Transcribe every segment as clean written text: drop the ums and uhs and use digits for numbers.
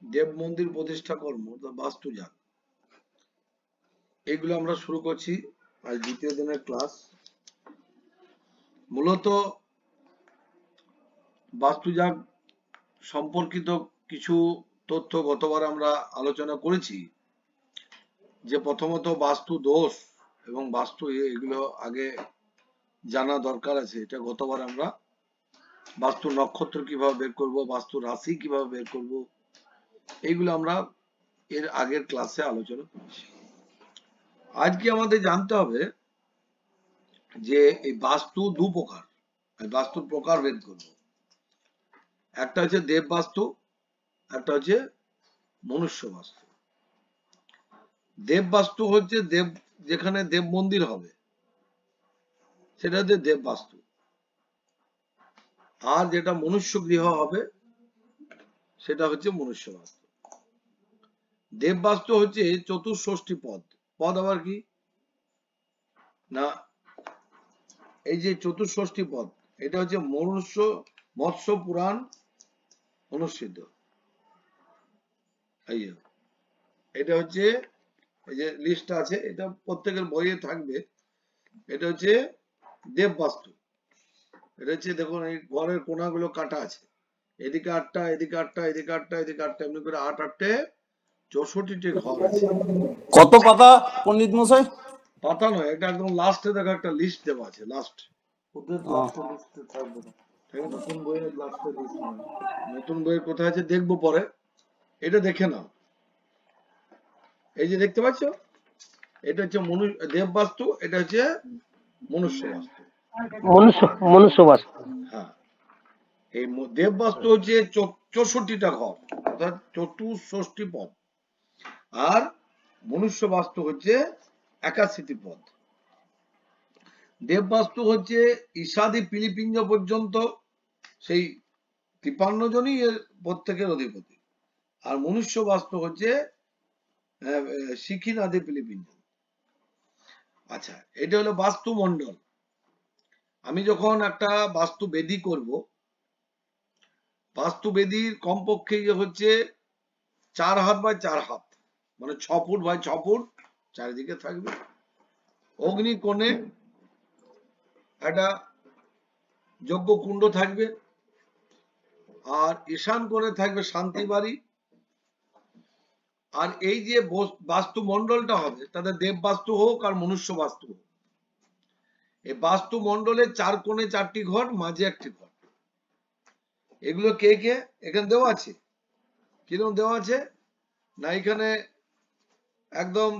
দেব মন্দির প্রতিষ্ঠা কর্ম বাস্তুজাগ, এগুলো আমরা শুরু করছি আজ দ্বিতীয় দিনের ক্লাস। মূলত বাস্তুজাগ সম্পর্কিত কিছু তথ্য গতবার আমরা আলোচনা করেছি, যে প্রথমত বাস্তু দোষ এবং বাস্তু এগুলো আগে জানা দরকার আছে। এটা গতবার আমরা বাস্তু নক্ষত্র কিভাবে বের করব, বাস্তু রাশি কিভাবে বের করব, এইগুলো আমরা এর আগের ক্লাসে আলোচনা করেছি। আজকে আমাদের জানতে হবে যে এই বাস্তু দু প্রকার, বাস্তুর প্রকার ভেদ করব। একটা হচ্ছে দেব বাস্তু, একটা হচ্ছে মনুষ্য বাস্তু। দেব বাস্তু হচ্ছে দেব, যেখানে দেব মন্দির হবে সেটা হচ্ছে দেব বাস্তু, আর যেটা মনুষ্য গৃহ হবে সেটা হচ্ছে মনুষ্য বাস্তু। দেব বাস্তু হচ্ছে চতুষ্ষষ্ঠী পদ। পদ আবার কি না, এই যে চতুষ্ষষ্ঠী পদ, এটা হচ্ছে মনুষ্য মৎস্য পুরাণ অনুষ্ঠিত। এটা হচ্ছে এই যে লিস্ট আছে, এটা প্রত্যেকের বইয়ে থাকবে। এটা হচ্ছে দেব বাস্তু। এটা হচ্ছে দেখুন, এই ঘরের কোনাগুলো কাটা আছে, এদিকে 8টা, এদিকে 8টা, এদিকে 8টা, এদিকে 8টা, এমনি করে 8 64টি ঘর আছে। কত পাতা পণ্ডিত মশাই? পাতা নয়, এটা একদম লাস্টে দেখো একটা লিস্ট দেওয়া আছে। লাস্ট ওদের লাস্টে লিস্টে থাকবে না, নতুন বইয়ের লাস্টে লিস্ট নয়, নতুন বইয়ের কোথায় আছে দেখবো পরে, এটা দেখে নাও। এই যে দেখতে পাচ্ছ, এটা হচ্ছে দেব বাস্তু, এটা হচ্ছে মনুষ্য বাস্তু। মনুষ্য বাস্তু। হ্যাঁ, এই দেব বাস্তু হচ্ছে 64টা ঘর, অর্থাৎ চতুষ্ষষ্ঠী পদ, আর মনুষ্য বাস্তু হচ্ছে 81টি পদ। দেব বাস্তু হচ্ছে ঈশাদি পিলিপিঞ্জ পর্যন্ত, সেই 53 জনই এর প্রত্যেকের অধিপতি, আর মনুষ্য বাস্তু হচ্ছে শিখিনাদি পিলিপিঞ্জ। আচ্ছা, এটা হলো বাস্তু মন্ডল। আমি যখন একটা বাস্তু বেদি করব, বাস্তু বেদির কমপক্ষে হচ্ছে 4 হাত বাই 4 হাত, মানে 6 ফুট বাই 6 ফুট চারিদিকে থাকবে। অগ্নি কোণে একটা যজ্ঞ কুণ্ড থাকবে, আর ঈশান কোণে থাকবে শান্তি বাড়ি। আর এই যে বাস্তু মন্ডলটা হবে, তাতে দেব বাস্তু হোক আর মনুষ্য বাস্তু হোক, এই বাস্তু মন্ডলের 4 কোণে 4টি ঘর, মাঝে একটি ঘর। এগুলো কে কে এখানে দেওয়া আছে? কিরকম দেওয়া আছে না, এখানে একদম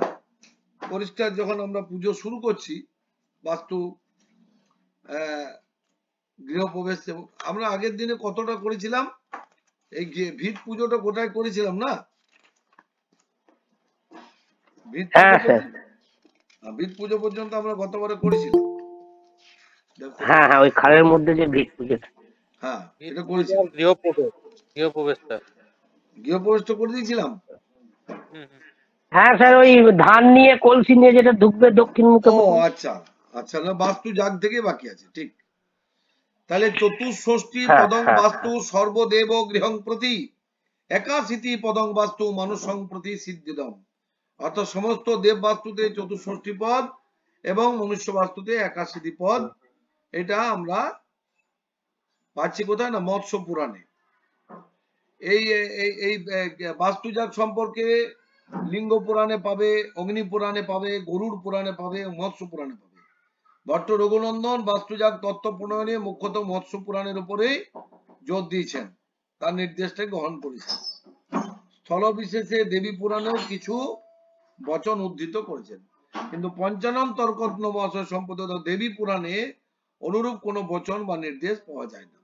পরিষ্কার। যখন আমরা পুজো শুরু করছি, বাস্তু গৃহপ্রবেশ, আমরা আগের দিনে কতটা করেছিলাম, এই ভিত পুজোটা কোথায় করেছিলাম না, ভিত পুজো পর্যন্ত আমরা গতবারে করেছিলাম। হ্যাঁ হ্যাঁ, ওই খালের মধ্যে যে ভিত পুজো, হ্যাঁ এটা করেছিলাম। গৃহপ্রবেশটা করে দিয়েছিলাম। হ্যাঁ স্যার, ওই ধান নিয়ে কলসি নিয়ে যেটা ঢুকবে দক্ষিণ মুখে। ও আচ্ছা আচ্ছা, না বাস্তু জাগ থেকে বাকি আছে, ঠিক। তাহলে চতুষ্ষষ্ঠী পদং বাস্তু সর্বদেব গৃহং প্রতি 81টি পদং বাস্তু মানুষং প্রতি সিদ্ধিদম। অর্থাৎ সমস্ত দেব বাস্তুতে 64টি পদ এবং মনুষ্য বাস্তুতে 81টি পদ। এটা আমরা পাচ্ছি কোথায় না, মৎস্য পুরাণে। এই বাস্তুজাগ সম্পর্কে লিঙ্গ পুরাণে পাবে, অগ্নি পুরাণে পাবে, গরুড় পুরাণে পাবে, মৎস্য পুরাণে পাবে। ভট্ট রঘুনন্দন বাস্তুজাগ তত্ত্ব প্রণয়নে মুখ্যত মৎস্য পুরাণের উপরেই জোর দিয়েছেন, তার নির্দেশটা গ্রহণ করেছেন। স্থল বিশেষে দেবী পুরাণেও কিছু বচন উদ্ধৃত করেছেন, কিন্তু পঞ্চানন তর্কত্ন মহাশয় সম্পাদিত দেবী পুরাণে অনুরূপ কোনো বচন বা নির্দেশ পাওয়া যায় না।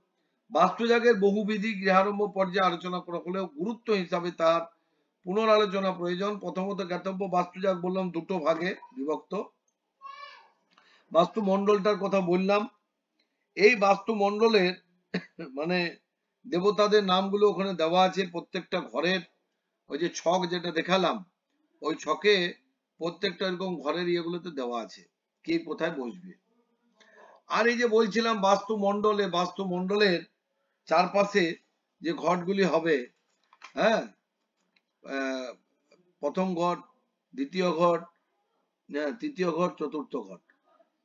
বাস্তুজাগের বহুবিধি গৃহারম্ভ পর্যায়ে আলোচনা করা হলেও গুরুত্ব হিসাবে তার পুনরালোচনা প্রয়োজন। প্রথমত জ্ঞাতব্য বাস্তুজাগ বললাম দুটো ভাগে বিভক্ত। বাস্তু মন্ডলটার কথা বললাম। এই বাস্তু মন্ডলের মানে দেবতাদের নামগুলো ওখানে দেওয়া আছে। প্রত্যেকটা ঘরের ওই যে ছক যেটা দেখালাম, ওই ছকে প্রত্যেকটা এরকম ঘরের ইয়েগুলোতে দেওয়া আছে কে কোথায় বসবে। আর এই যে বলছিলাম বাস্তু মন্ডলের চারপাশে যে ঘরগুলি হবে, হ্যাঁ, প্রথম ঘট, দ্বিতীয় ঘট, তৃতীয় ঘট, চতুর্থ ঘট।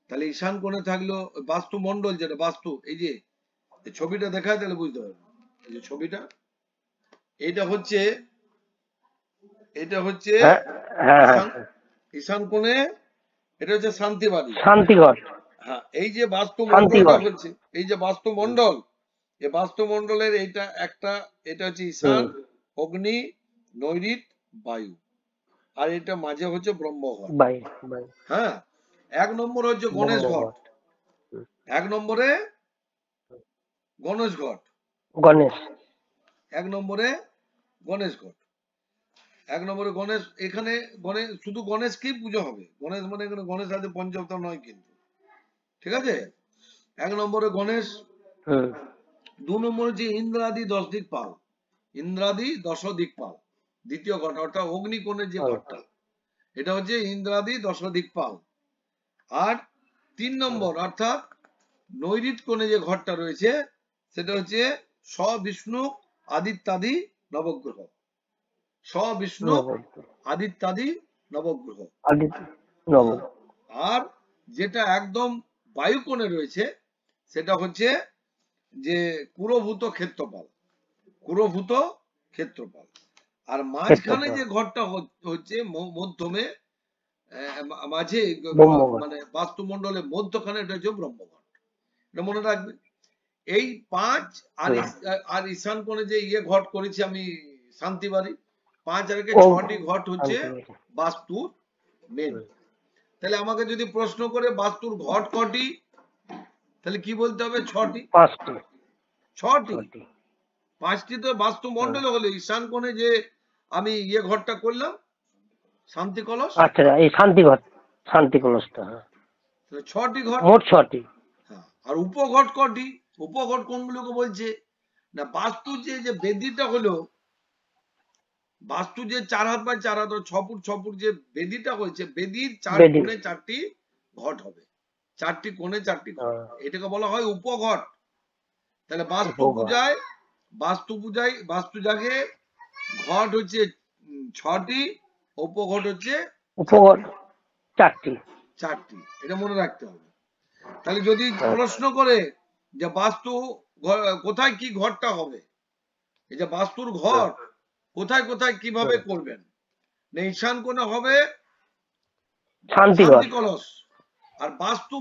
তাহলে ঈশান কোণে থাকলো বাস্তু মন্ডল, যেটা বাস্তু, এই যে ছবিটা দেখায় তাহলে বুঝতে পারবে। এই যে ছবিটা, এটা হচ্ছে ঈশান কোণে, এটা হচ্ছে শান্তি বাড়ি, শান্তিঘর। হ্যাঁ। এই যে বাস্তু মন্ডলটা হচ্ছে, এই যে বাস্তু মন্ডল, এই বাস্তু মন্ডলের এইটা একটা, এটা হচ্ছে ঈশান, অগ্নি, নৈরিত, বায়ু, আর এটা মাঝে হচ্ছে ব্রহ্মঘট। হ্যাঁ, 1 নম্বর হচ্ছে গণেশ ঘট, 1 নম্বরে গণেশ ঘট, 1 নম্বরে গণেশ ঘট, 1 নম্বরে গণেশ। এখানে গণেশ, শুধু গণেশকেই পুজো হবে। গণেশ মানে এখানে গণেশ আছে পঞ্চবতার নয় কিন্তু, ঠিক আছে। 1 নম্বরে গণেশ। 2 নম্বর হচ্ছে ইন্দ্রাদি 10 দিকপাল, ইন্দ্রাদি 10 দিকপাল, দ্বিতীয় ঘট, অর্থাৎ অগ্নিকোণের যে ঘটটা, এটা হচ্ছে ইন্দ্রাদি 10 দিকপাল। আর 3 নম্বর অর্থাৎ নৈরিত কোণে যে ঘরটা রয়েছে, সেটা হচ্ছে স্ববিষ্ণু আদিত্যাদি নবগ্রহ, স্ববিষ্ণু আদিত্যাদি নবগ্রহ। আর যেটা একদম বায়ু কোণে রয়েছে, সেটা হচ্ছে যে কুরভূত ক্ষেত্রপাল, কুরভূত ক্ষেত্রপাল। আর মাঝখানে যে ঘরটা হচ্ছে মধ্যমে, মাঝে মানে বাস্তুমণ্ডলের মধ্যখানে, এটা হচ্ছে ব্রহ্মঘট। এটা মনে রাখবে। এই 5 আর ঈশান কোণে যে ঘট করেছি আমি শান্তি বাড়ি, 5 আর 6টি ঘট হচ্ছে বাস্তুর মেন। তাহলে আমাকে যদি প্রশ্ন করে বাস্তুর ঘট কটি, তাহলে কি বলতে হবে? 6টি। 5টি তো বাস্তু মন্ডলে হলো। ঈশান কোণে যে আমি ঘরটা করলাম শান্তি কলস, আচ্ছা, এই শান্তিঘর, শান্তি কলসটা 6টি ঘট, মোট 6টি। হ্যাঁ। আর উপঘট কটি? উপঘট কোনগুলোকে বলছে না, বাস্তু যে বেদিটা হলো, বাস্তু যে 4 হাত বাই 4 হাত 6 ফুট 6 ফুট যে বেদিটা হয়েছে, বেদির 4 কোণে 4টি ঘট হবে, 4টি কোণে 4টি ঘট, এটাকে বলা হয় উপঘট। তাহলে বাস্তু পূজায় বাস্তু জাগে ঘট হচ্ছে 6টি, উপঘট হচ্ছে 4টি। এটা মনে রাখতে হবে। তাহলে যদি প্রশ্ন করে যে বাস্তু কোথায় কি ঘরটা হবে, এই যে বাস্তুর ঘর কোথায় কোথায় কিভাবে করবেন, ঈশান কোণে হবে শান্তি কলস। আর বাস্তু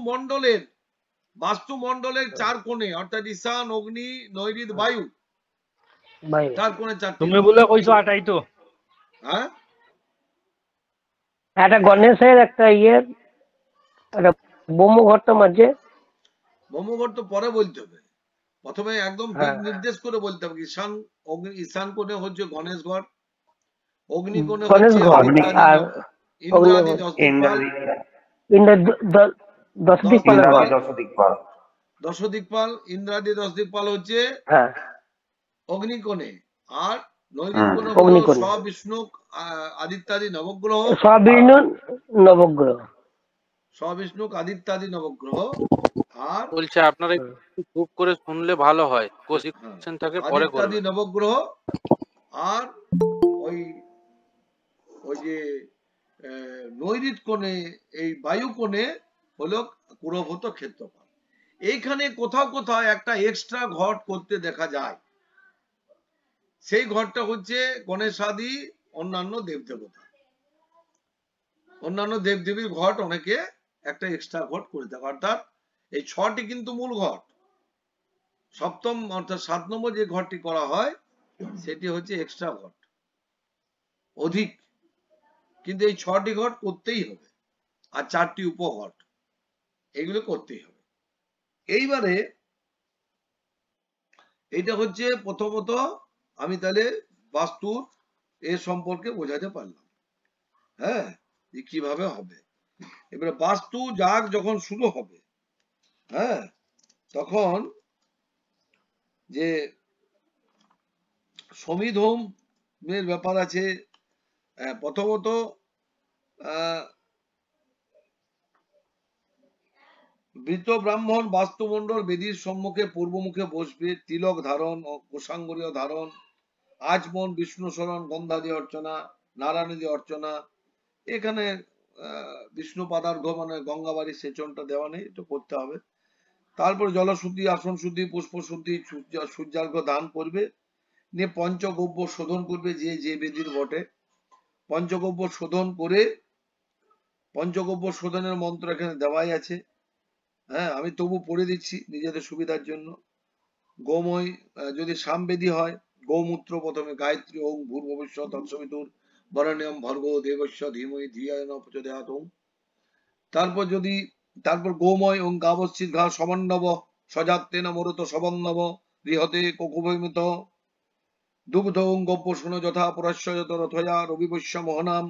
মন্ডলের 4 কোণে, অর্থাৎ ঈশান, অগ্নি, নৈরিত, বায়ু, 4 কোণে 4টি। তুমি বলে কইছো 8টাই তো? হ্যাঁ, একটা গণেশের, একটা একটা ব্রহ্মঘরটা মাঝে। ব্রহ্মঘট তো পরে বলতে হবে, প্রথমে একদম নির্দেশ করে বলতে হবে। ঈশান কোণে হচ্ছে গণেশ ঘট, অগ্নি কোণে হচ্ছে ইন্দ্রাদি 10 দিকপাল, 10 দিকপাল, ইন্দ্রাদি 10 দিকপাল হচ্ছে অগ্নি কোণে। আর নৈরিত কোণে হলো স্ববিষ্ণু আদিত্যাদি নবগ্রহ, স্ববিষ্ণু আদিত্যাদি নবগ্রহ। আর বলছে আপনারা একটু খুব করে শুনলে ভালো হয়, কোশ্চেন থাকে পরে করবেন। আদিত্যাদি নবগ্রহ। আর ওই যে নৈরিত কোণে, এই বায়ু কোণে হলো কুরভূত ক্ষেত্রপাল। এইখানে কোথাও কোথাও একটা এক্সট্রা ঘট করতে দেখা যায়, সেই ঘরটা হচ্ছে গণেশাদি অন্যান্য দেবদেবতা, অন্যান্য দেবদেবীর ঘট অনেকে একটা এক্সট্রা ঘট করে থাকে। অর্থাৎ এই 6টি কিন্তু মূল ঘট, সপ্তম অর্থাৎ 7 নম্বর যে ঘরটি করা হয় সেটি হচ্ছে এক্সট্রা ঘট, অধিক। কিন্তু এই 6টি ঘট করতেই হবে, আর 4টি উপঘট, এগুলো করতেই হবে। এইবারে এইটা হচ্ছে প্রথমত আমি তাহলে বাস্তুর এর সম্পর্কে বোঝাতে পারলাম, হ্যাঁ, যে কিভাবে হবে। এবারে বাস্তু যাগ যখন শুরু হবে, হ্যাঁ, তখন যে সমিধ হোমের ব্যাপার আছে। প্রথমত মৃত ব্রাহ্মণ বাস্তুমণ্ডল বেদির সম্মুখে পূর্বমুখে বসবে, তিলক ধারণ ও কোষাঙ্গুলীয় ধারণ আচমন, বিষ্ণু স্মরণ, গন্ধাদি অর্চনা, নারায়ণী অর্চনা। এখানে বিষ্ণু পাদার্ঘ মানে গঙ্গাবাড়ি সেচনটা দেওয়া নেই, এটা করতে হবে। তারপর জলশুদ্ধি, আসন শুদ্ধি, পুষ্প শুদ্ধি, সূর্যার্ঘ দান করবে, নিয়ে পঞ্চগব্য শোধন করবে যে যে বেদির বটে। পঞ্চগব্য শোধন করে, পঞ্চগব্য শোধনের মন্ত্র এখানে দেওয়াই আছে। হ্যাঁ, আমি তবু পড়ে দিচ্ছি নিজেদের সুবিধার জন্য। গোময়, যদি সামবেদী হয়, গৌমূত্র প্রথমে গায়ত্রী ওং ভূর্ভুবস্য তৎসবিতুর বরেণ্যম ভর্গো দেবস্য ধীমহি ধিয়া ন প্রচোদয়াৎ ওং। তারপর গোময় ওং গাবশ্চিৎ ঘা সমন্নব সজাতেন মরুত সবন্নব গৃহতে কোকুভৈমিত দুগ্ধ ওং গব্য শুনো যথা পরস্যত রথয়া রবিবস্য মোহনাম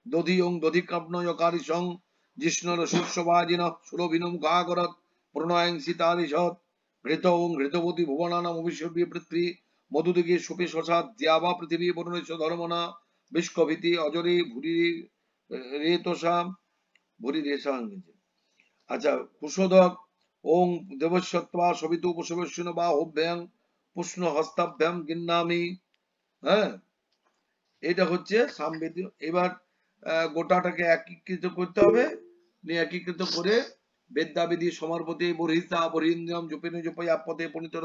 দধি ওং দধিকাপ্নয়কারি সং জিষ্ণর শস্যবাজিন সুরভিনম গাগরত প্রণয়ং সীতারিষৎ ঘৃত ওং ঘৃতবতী ভুবনানাম অভিষব্য পৃথ্বী মধুদিকে সুপে শশাত দ্যাবা পৃথিবী বরুণেশ ধর্মনা বিষ্কভীতি অজরে ভুরি রেতসা ভুরি রেশা। আচ্ছা, কুশোদক ওং দেবস্বত্বা সবিতু কুশবস্যন বা অভ্যাং পুষ্ণ হস্তাভ্যাম গিন্নামি। হ্যাঁ, এটা হচ্ছে সামবেদী। এবার গোটাটাকে একীকৃত করতে হবে, নিয়ে একীকৃত করে বেদ্যাবেদী সমারপতি বর্হিতা বর্হিন্দ্রিয়ম জপেন জপাই আপতে পণিতর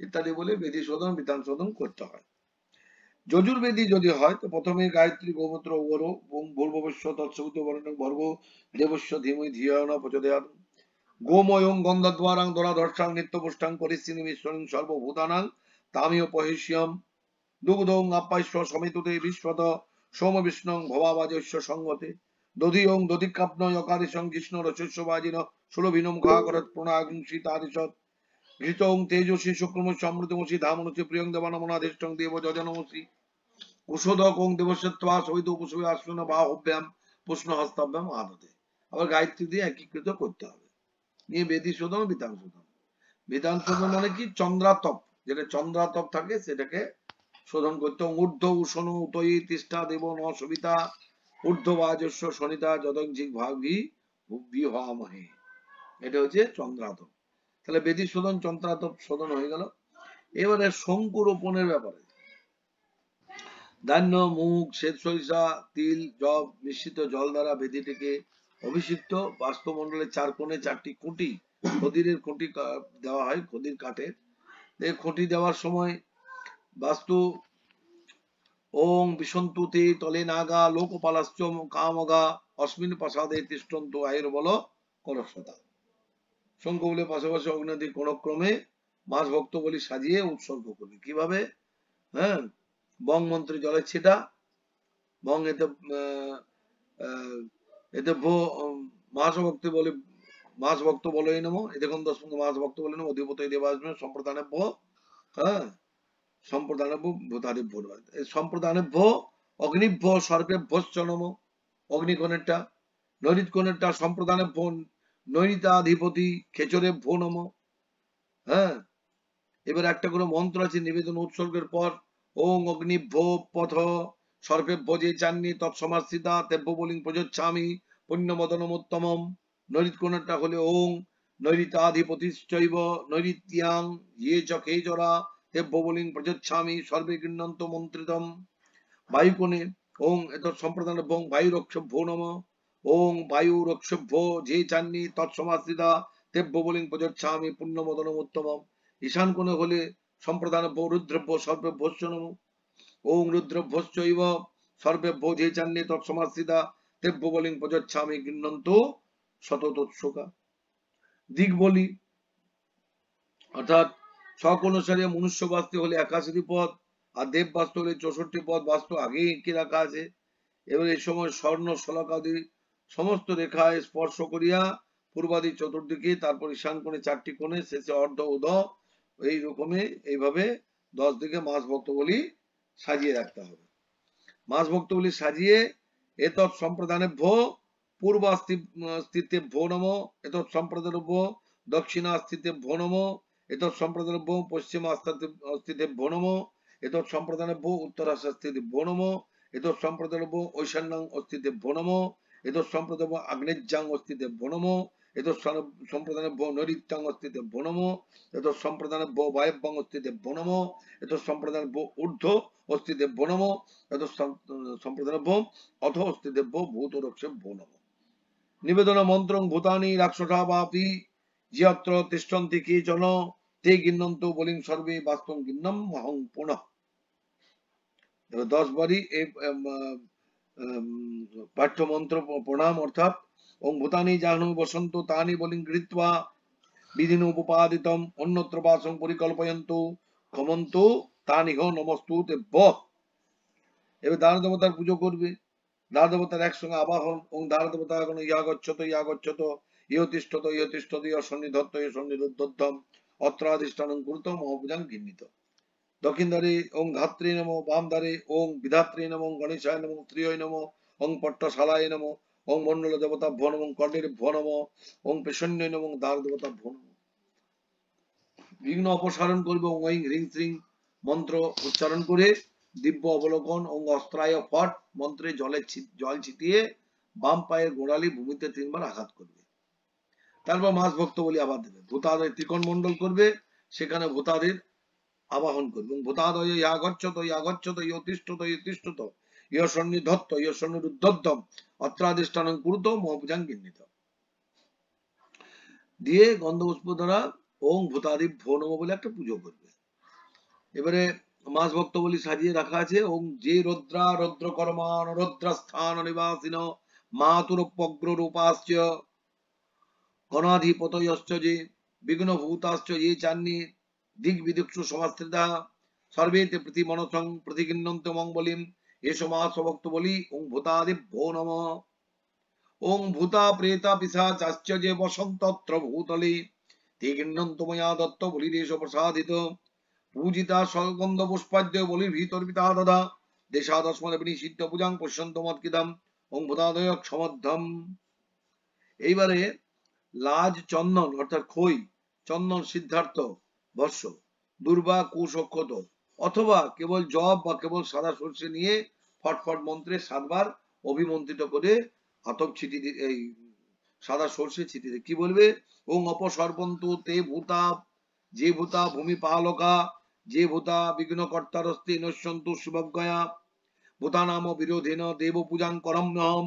ইত্যাদি বলে বেদী শোধন বিধান শোধন করতে হয়। যজুর্বেদী যদি হয় তো প্রথমে গায়ত্রী গোমূত্র ওগরো ভূর্ভুবস্য তৎসবিত বরেণ্য ভর্গো দেবস্য ধীমহি ধিয়া ন প্রচোদয়াৎ। গোময়ং গন্ধদ্বারাং দরাধর্ষাং নিত্যপুষ্টাং পরিস্থিতি মিশ্রং সর্বভূতানাং তামিও পহিষ্যম দুগ্ধং আপ্যাস্য সমিতুতে বিশ্বত সোম বিষ্ণং ভবাবাজস্য সঙ্গতে দধি ওং দধিকাপ্ন যকারিসং কৃষ্ণ রশস্যবাজিন সুলভিনম ঘাকরত প্রণাগংসি তারিষৎ ঘৃত ওং তেজস্বী শুক্রমস্য অমৃতমসি ধামনসি প্রিয়ং দেবানমনাধিষ্ঠং দেব যজনমসি কুশোদক ওং দেবস্যত্বা সবিত কুশবে আশ্বিন বাহভ্যাম পুষ্ণ হস্তাভ্যাম আদতে। আবার গায়ত্রী দিয়ে একীকৃত করতে হবে, নিয়ে বেদী শোধন বিধান শোধন। বিধান শোধন মানে কি? চন্দ্রাতপ, যেটা চন্দ্রাতপ থাকে সেটাকে শোধন করতে। ঊর্ধ্ব উষণ উতয়ী তিষ্ঠা দেব ন সবিতা ঊর্ধ্ব বাজস্য শনিতা যদঞ্জিক ভাগি বিহামহে। এটা হচ্ছে চন্দ্রাতপ। তাহলে বেদী শোধন চন্দ্রাতপ শোধন হয়ে গেল। এবারে শঙ্কুরোপণের ব্যাপারে ধান্য, মুগ, শ্বেত সরিষা, তিল, জব মিশ্রিত জল দ্বারা বেদিটিকে অভিষিক্ত। বাস্তুমণ্ডলের চার কোণে চারটি খুঁটি, খদিরের খুঁটি দেওয়া হয়, খদির কাঠের। এই খুঁটি দেওয়ার সময় বাস্তু ওং বিসন্তুতে তলে নাগা লোকপালাশ্চ কামগা অস্মিন প্রাসাদে তিষ্ঠন্তু আয়ুর্বল করস্বতা। শঙ্কুগুলির পাশাপাশি অগ্নিদের কোন ক্রমে মাছ ভক্ত বলি সাজিয়ে উৎসর্গ করবে। কিভাবে? হ্যাঁ, বং মন্ত্রী জলের ছিটা, বং এতে এতে মাস ভক্তি বলে, মাস ভক্ত বলে নেবো, এতে কোন 10 মাস ভক্ত বলে নেবো অধিপত দেবাসনে সম্প্রদানে ভো। হ্যাঁ, সম্প্রদানে ভূতাদিভ্য সম্প্রদানে ভো অগ্নিভ্য সর্পেভ্যশ্চ নম। অগ্নিকোণেরটা, নৈরিত কোণেরটা সম্প্রদানে ভো নৈরিতাধিপতি খেচরে ভো নম। হ্যাঁ, এবার একটা করে মন্ত্র আছে নিবেদন উৎসর্গের পর। ওং অগ্নিভ্য পথ সর্পেভ্য যে চান্নি তৎসমাশ্রিতা তেভ্য বলিং প্রযোচ্ছামি পুণ্যমদনমোত্তমম। নৈরিত কোণেরটা হলে ওং নৈরিতাধিপতিশ্চৈব নৈরিত্যাং ইয়ে চ খেচরা তেভ্য বলিং প্রযোচ্ছামি সর্বে গৃহন্ত মন্ত্রিতম। বায়ুকোণে ওং এত সম্প্রদান ভং বায়ুরক্ষভ্যো নম। ওং বায়ুরক্ষভ্য যে চান্নি তৎসমাশ্রিতা তেভ্য বলিং প্রযোচ্ছামি পুণ্যমদনমোত্তমম। ঈশান কোণে হলে সম্প্রদানভ্য রুদ্রভ্য সর্বেভ্যশ্চ নম। ওং রুদ্রভ্যশ্চৈব সর্বেভ্য যে চান্নি তৎসমাশ্রিতা তেভ্য বলিং প্রযোচ্ছামি গৃহন্ত শততৎসকা। দিক বলি অর্থাৎ শক অনুসারে মনুষ্য বাস্তু হলে 81টি পদ, আর দেব বাস্তু হলে 64টি পদ। বাস্তু আগে এঁকে রাখা আছে। এবার এই সময় স্বর্ণ শলাকাদি সমস্ত রেখায় স্পর্শ করিয়া পূর্বাদি চতুর্দিকে, তারপর ঈশান কোণে 4টি কোণে, শেষে অর্ধ উদ, এই রকমে এইভাবে 10 দিকে মাস ভক্ত বলি সাজিয়ে রাখতে হবে। মাস ভক্ত বলি সাজিয়ে এতৎ সম্প্রদানে ভো পূর্বাস্তিতে ভো নম, এতৎ সম্প্রদান ভো দক্ষিণাস্তিতে ভো নম, এতৎ সম্প্রদান ভো পশ্চিমাস্তিতে ভো নম, এতৎ সম্প্রদানে ভো উত্তরাস্তিতে ভো নম, এতৎ সম্প্রদান ভো ঐশান্যাং অস্তিতে ভো নম, এতৎ সম্প্রদান আগ্নেয়্যাং অস্তিতে ভো নম, এত সম্প্রদানে ভো নৈরিত্যাং অস্তি দেভ্যো নমো, এত সম্প্রদানে ভো বায়ব্যাং অস্তি দেভ্যো নমো, এত সম্প্রদানে ভো ঊর্ধ্ব অস্তি দেভ্যো নমো, এত সম্প্রদানে ভো অথ অস্তি দেভ্যো ভূত রক্ষেভ্যো নমো। নিবেদন মন্ত্রং ভূতানি রাক্ষসা বাপি জিয়ত্র তিষ্ঠন্তি কেচন তে গিন্নন্তু বলিং সর্বে বাস্তং গিন্নম অহং পুনঃ। 10 বারই এই পাঠ্য মন্ত্র প্রণাম, অর্থাৎ ওং ভূতানি জাহ্নু বসন্ত তানি বলিং গৃহীত্বা বিধিন উপপাদিতম অন্যত্র বাসং পরিকল্পয়ন্তু ক্ষমন্তু তানিহ নমস্তু তেভ্যঃ। এবার দ্বার দেবতার পুজো করবে, দ্বার দেবতার একসঙ্গে আবাহন। ওং দ্বার দেবতা কোন ইয়া গচ্ছত ইহ তিষ্ঠত ইহ সন্নিধত্ত ইহ সন্নিরুদ্ধম অত্রাধিষ্ঠানং কুরুত মহাপূজাং ঘিন্নিত। দক্ষিণ দ্বারে ওং ধাত্রী নম, বাম দ্বারে ওং বিধাত্রী নম, গণেশায় নম, ত্রিয় নম, ওং পট্টশালায় নম, ওং মন্ডল দেবতা ভো নম, কর্ণের ভো নম, ওং পেশন্য নম, দ্বার দেবতা ভো নম। বিঘ্ন অপসারণ করবে ওং ঐং হ্রিং শ্রিং মন্ত্র উচ্চারণ করে দিব্য অবলোকন ওং অস্ত্রায় ফট মন্ত্রে জল ছিটিয়ে বাম পায়ের গোড়ালি ভূমিতে 3 বার আঘাত করবে। তারপর মাস ভক্ত বলি আবার দেবে। ভূতাদয় ত্রিকোণ মন্ডল করবে, সেখানে ভূতাদের আবাহন করবে। ভূতাদয় ইয়া গচ্ছত ইহ তিষ্ঠত ইহ সন্নিধত্ত ইহ সন্নিরুদ্ধম অত্রাধিষ্ঠানং কুরুত মহাপূজাং ঘিন্নিত দিয়ে গন্ধপুষ্প দ্বারা ওং ভূতাদি ভো নমঃ বলে একটা পুজো করবে। এবারে মাস ভক্ত বলি সাজিয়ে রাখা আছে। ওং যে রুদ্রা রুদ্র কর্মান রুদ্রস্থান নিবাসিন মাতুরপগ্র রূপাশ্চ গণাধিপতয়শ্চ যে বিঘ্ন ভূতাশ্চ যে চান্নি দিক বিদিক্ষু সমাস্ত্রিতা সর্বেতে প্রতি মনসং প্রতিগিন্নন্ত মঙ্গলিম এসো মাস ভক্ত বলি ওং ভূতাদি ভো নমঃ। ওং ভূতা প্রেতা পিশাচাশ্চ যে বসন্তত্র ভূতলে তে গিন্নন্ত ময়া দত্ত বলিরেশ প্রসাদিত পূজিতা সগন্ধ পুষ্পাদ্য বলির ভিতর পিতা দদা দেশাদস্মনে বিনিষিদ্ধ পূজাং পশ্যন্ত মৎকিদাম ওং ভূতাদয় সমদ্ধম। এইবারে লাজ চন্দন অর্থাৎ খই, চন্দন, সিদ্ধার্থ, বর্ষ, দুর্বা, কুশ, অক্ষত অথবা কেবল জব বা কেবল সাদা সর্ষে নিয়ে ফটফট মন্ত্রে 7 বার অভিমন্ত্রিত করে আতপ ছিটি এই সাদা সর্ষে ছিটিয়ে কি বলবে? ওং অপসর্পন্তু তে ভূতা, যে ভূতা ভূমি পালকা, যে ভূতা বিঘ্নকর্তারস্তে নশ্যন্তু শুভজ্ঞয়া ভূতা নাম বিরোধেন দেব পূজাং করম্যহম।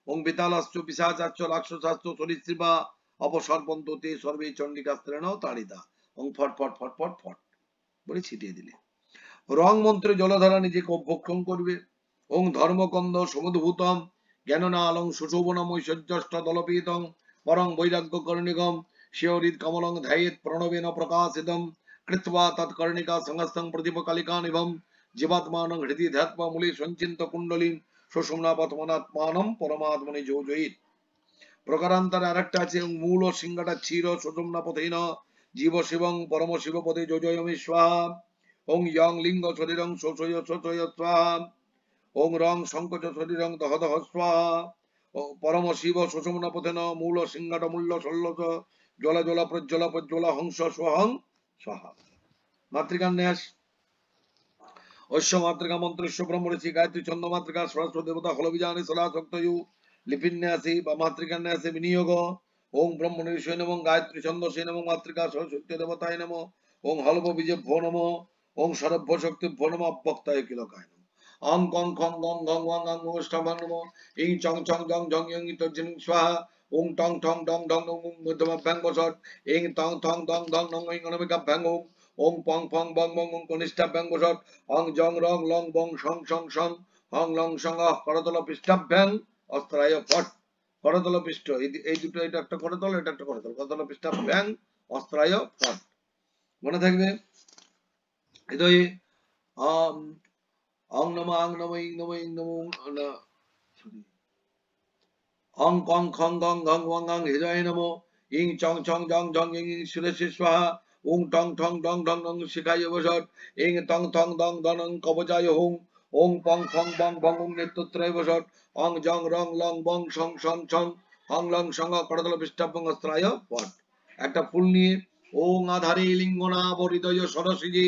ওং বেতালাশ্চ পিশাচাশ্চ রাক্ষসাশ্চ সরীসৃপা অপসর্পন্তু তে সর্বে চণ্ডিকাস্ত্রেণ তাড়িতা। ওং ফট ফট ফট ফট ফট বলে ছিটিয়ে দিলে। রং মন্ত্রে জলধারা নিজেকে অভ্যক্ষণ করবে। ওং ধর্মকন্দ সমুদ্ভূতম জ্ঞাননালং সুশোভনম ঐশ্বর্যষ্ট দলপীতং পরং বৈরাগ্য কর্ণিকম শিওরিত কমলং ধ্যায়েত প্রণবেন প্রকাশিতম কৃত্বা তৎকর্ণিকা সংস্থং প্রদীপ কালিকা নিভম জীবাত্মানং হৃদি ধ্যাত্বা মূলে সঞ্চিন্ত কুণ্ডলীন সুষুম্না পথমনাত্মানম পরমাত্মনি যোজয়িত। প্রকারান্তরে আরেকটা আছে মূল ও সিংহাটা চির সুষুম্না পথেন জীব শিবং পরম শিব পদে যোজয়মি স্বাহা। ওং ইয়ং লিঙ্গ শরীরং শোষয় শোষয় স্বাহা। ওং রং সংকোচ শরীরং দহ দহ স্বাহা। পরম শিব সুষুম্না পথেন মূল সিংহাট মূল্য ষোল্লশ জল জল প্রজ্জ্বল প্রজ্জ্বল হংস স্বহং স্বাহা। মাতৃকান্যাস ঐশ্য মাতৃকা মন্ত্রেশ্ব ব্রহ্মঋষি গায়ত্রী ছন্দ মাতৃকা সরস্বতী দেবতা হলবিজানি সলাশক্তয়ু লিপিন্যাসী বা মাতৃকান্যাসে বিনিয়োগ। ওং ব্রহ্মনিষয় নমঃ গায়ত্রী ছন্দসে নমঃ মাতৃকা সরস্বতী দেবতায় নমঃ। ওং হলব বীজেভ্যো নমঃ। ওং সরভ্য শক্তিভ্যো নমঃ অব্যক্তায় কিলকায় নমঃ। অং কং খং গং গং ওয়াং আং ওষ্টাভং নমঃ। ইং চং চং জং জং ইং তর্জং স্বাহা। ওং টং ঠং ডং ডং ওং মধ্যমাভ্যাং বসট। ইং টং ঠং ডং ডং নং ইং অনমিকাভ্যাং ওং। ওং পং ফং বং বং ওং কনিষ্ঠাভ্যাং বসট। অং জং রং লং বং সং সং সং হং লং সং করতল পৃষ্ঠাভ্যাং অস্ত্রায় ফট। করতল পৃষ্ঠ এই দুটো, এটা একটা করতল, এটা একটা করতল, করতল পৃষ্ঠাভ্যাং অস্ত্রায় ফট মনে থাকবে। হৃদয়ে অং নম আং নম ইং নম ইং নম অং কং খং গং গং ওয়াং আং হৃদয়ে নম। ইং চং চং জং জং ইং শিরসি স্বাহা। ওং টং ঠং ডং ডং ডং শিখায় বসট। ইং টং ঠং ডং ডং কবচায় হুং। ওং পং ফং বং বং নেতৃত্রায় বসট। অং জং রং লং বং সং সং সং হং লং সং করতল পৃষ্ঠাভ্যাং অস্ত্রায় ফট। একটা ফুল নিয়ে ওং আধারে লিঙ্গনাভ হৃদয় সরসিজে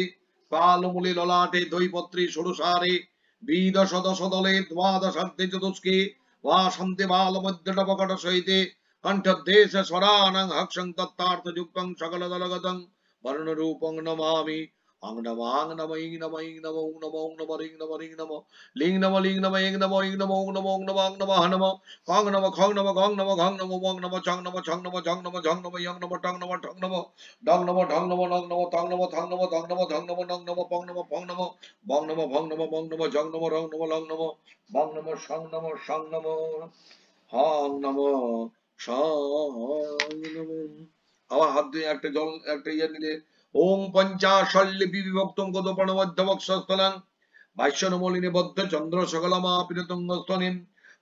পালমূলে ললাটে দৈপত্রে ষোড়শারে বিদশ দশ দলে দ্বাদশার্ধে চতুষ্কে বা শান্তি বাল মধ্যটপকট সহিতে কণ্ঠদেশ স্বরানং হক্ষং তত্তার্থ যুক্তং সকল দলগতং বর্ণ রূপং নমামি অং নম আং নম ইং নম ইং নম ওং নম ওং নম রিং নম রিং নম লিং নম লিং নম ইং নম ইং নম ওং নম ওং নম আং নম হ নম কং নম খং নম গং নম ঘং নম ওং নম চং নম ছং নম ঝং নম ঝং নম ইয়ং নম টং নম ঠং নম ডং নম ঢং নম নং নম তং নম থং নম ধং নম ঝং নম নং নম পং নম ফং নম বং নম ভং নম বং নম ঝং নম রং নম লং নম বং নম সং নম সং নম হং নম সং নম। আবার হাত দিয়ে একটা জল একটা ইয়ে নিলে ওং পঞ্চাশল্লিপি বিভক্তং গদপণমধ্যবক্ষস্থলং ভাষ্যনমলিনী বদ্ধ চন্দ্র সকলমাপিরতুঙ্গস্থনিম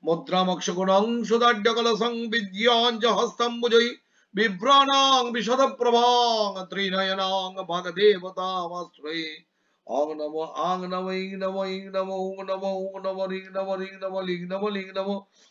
মুদ্রামক্ষগুণং সুদাঢ্যকলসং বিদ্যাঞ্চ হস্তম্বুজৈ বিভ্রাণাং বিশদপ্রভাং ত্রিনয়নাং ভাগদেবতামাশ্রয়ে অং নম আং নম ইং নম ইং নম ওং নম ওং নম রিং নম রিং নম লিং নম লিং নম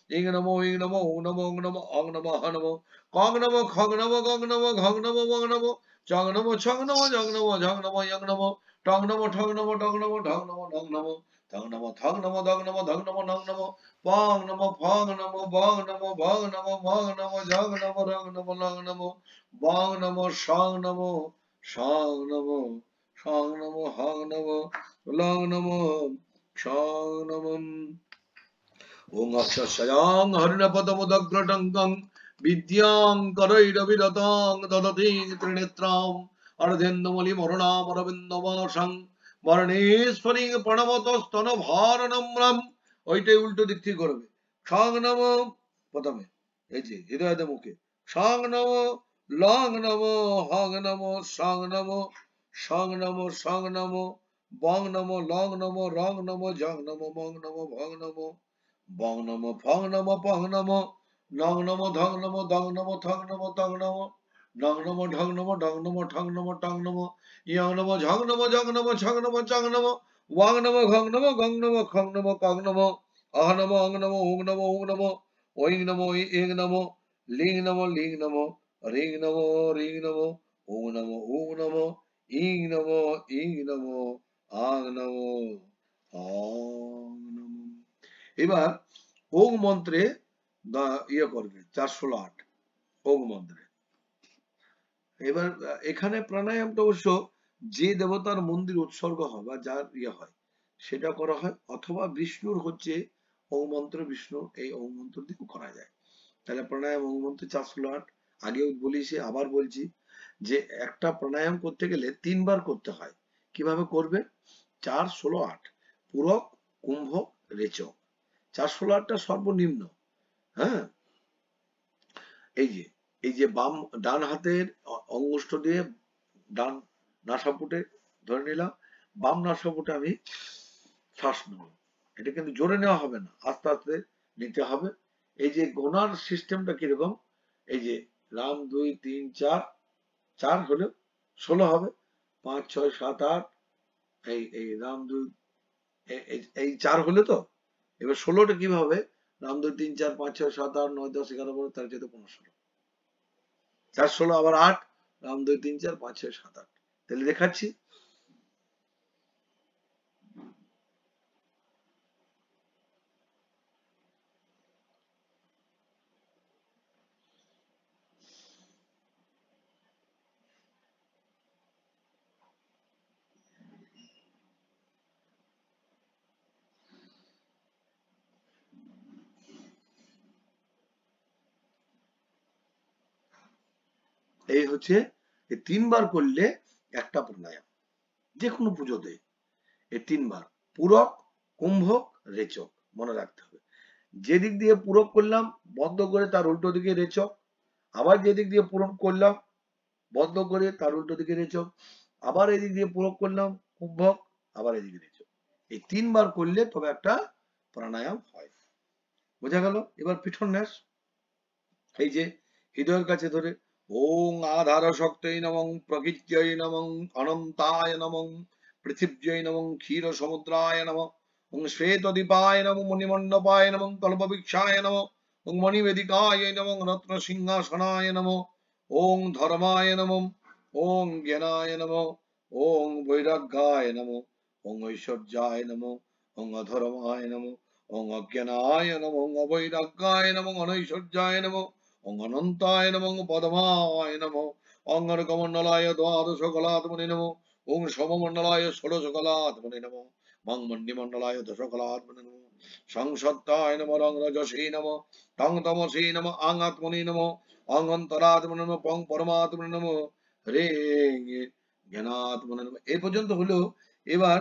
ইং নম ইং নম ওং নম ওং নম অং নম হ নম কং নম খং নম গং নম ঘং নম বং নম চং নম ছং নম জং নম ঝং নম ইয়ং নম টং নম ঠং নম ডং নম ঢং নম নং নম থং নম থং নম দং নম ধং নম নং নম পং নম ফং নম বং নম ভং নম মং নম ঝং নম রং নম লং নম বং নম সং নম সং নম সং নম হং নম লং নম সং নম। ওং অক্ষস্বয়ং হরিণপদমুদগ্রটঙ্কং বিদ্যাং করৈরবিরতং দদতি ত্রিনেত্রাম অর্ধেন্দুমলি মরণামরবিন্দবাসং বর্ণেশ্বরী প্রণবতস্তন ভারনম্রম। ওইটাই উল্টো দিক থেকে করবে। সং নম প্রথমে এই যে হৃদয়তে মুখে সং নম লং নম হং নম সং নম সং নম সং নম বং নম লং নম রং নম জং নম মং নম ভং নম বং নম ফং নম পং নম নং নম ধং নম দং নম থং নম তং নম নং নম ঢং নম ডং নম ঠং নম টং নম ইয়ং নম ঝং নম জং নম ছং নম চং নম ওয়াং নম ঘং নম গং নম খং নম কং নম অহ নম অং নম ওং নম ওং নম ওইং নম ইং নম লিং নম লিং নম রিং নম রিং নম ওং নম ইং নম আং নম অং নম। এবার ওং মন্ত্রে ইয়ে করবে 416 ওং মন্ত্রে। এবার এখানে প্রাণায়ামটা অবশ্য যে দেবতার মন্দির উৎসর্গ হয় বা যার ইয়ে হয় সেটা করা হয়, অথবা বিষ্ণুর হচ্ছে ওং মন্ত্র, বিষ্ণুর এই ওং মন্ত্র দিয়েও করা যায়। তাহলে প্রাণায়াম ওং মন্ত্র 416। আগেও বলেছি আবার বলছি যে একটা প্রাণায়াম করতে গেলে 3 বার করতে হয়। কিভাবে করবে? 4 16 8 পুরক কুম্ভক রেচক। 4 16 8টা সর্বনিম্ন। হ্যাঁ, এই যে বাম ডান হাতের অঙ্গুষ্ঠ দিয়ে ডান নাসাপুটে ধরে নিলাম, বাম নাসাপুটে আমি শ্বাস নেব। এটা কিন্তু জোরে নেওয়া হবে না, আস্তে আস্তে নিতে হবে। এই যে গোনার সিস্টেমটা কিরকম, এই যে রাম 2 3 4 4 হলে 16 হবে, 5 6 7 8 এই রাম 2 এই 4 হলে তো এবার 16টা কিভাবে? রাম 2 3 4 5 6 7 8 9 10 11 12 13 14 15 16 4 16 আবার 8 রাম 2 3 4 5 6 7 8। তাহলে দেখাচ্ছি। এই হচ্ছে 3 বার করলে একটা প্রাণায়াম, যে কোনো পুজোতে এই 3 বার পুরক কুম্ভক রেচক মনে রাখতে হবে। যে দিক দিয়ে পুরক করলাম বন্ধ করে তার উল্টো দিকে রেচক, আবার যে দিক দিয়ে পুরক করলাম বন্ধ করে তার উল্টো দিকে রেচক, আবার এদিক দিয়ে পুরক করলাম কুম্ভক, আবার এদিকে রেচক। এই 3 বার করলে তবে একটা প্রাণায়াম হয়। বোঝা গেল? এবার পিঠন ন্যাস। এই যে হৃদয়ের কাছে ধরে ওং আধার শক্তৈ নমঃ প্রকৃত্যৈ নমঃ অনন্তায় নমঃ পৃথিব্যৈ নমঃ ক্ষীর সমুদ্রায় নমঃ ওং শ্বেতদীপায় নমঃ মণিমণ্ডপায় নমঃ কল্পবৃক্ষায় নমঃ ওং মণিবেদিকায় নমঃ রত্ন সিংহাসনায় নমঃ ওং ধর্মায় নমঃ ওং জ্ঞানায় নমঃ ওং বৈরাগ্যায় নমঃ ওং ঐশ্বর্যায় নমঃ ওং অধর্মায় নমঃ ওং অজ্ঞানায় নমঃ ওং অবৈরাগ্যায় নমঃ অনৈশ্বর্যায় নমঃ ওং অনন্তায় নমঃ পদ্মায় নমঃ ওং অর্কমণ্ডলায় দ্বাদশ কলাত্মনে নমঃ ওং সমমণ্ডলায় ষোড়শ কলাত্মনে নমঃ মং মণ্ডিমণ্ডলায় দশ কলাত্মনে নমঃ সংসত্তায় নমঃ রং রজসে নমঃ তং তমসে নমঃ আং আত্মনে নমঃ অং অন্তরাত্মনে নমঃ পং পরমাত্মনে নমঃ রে জ্ঞানাত্মনে নমঃ। এই পর্যন্ত হলো। এবার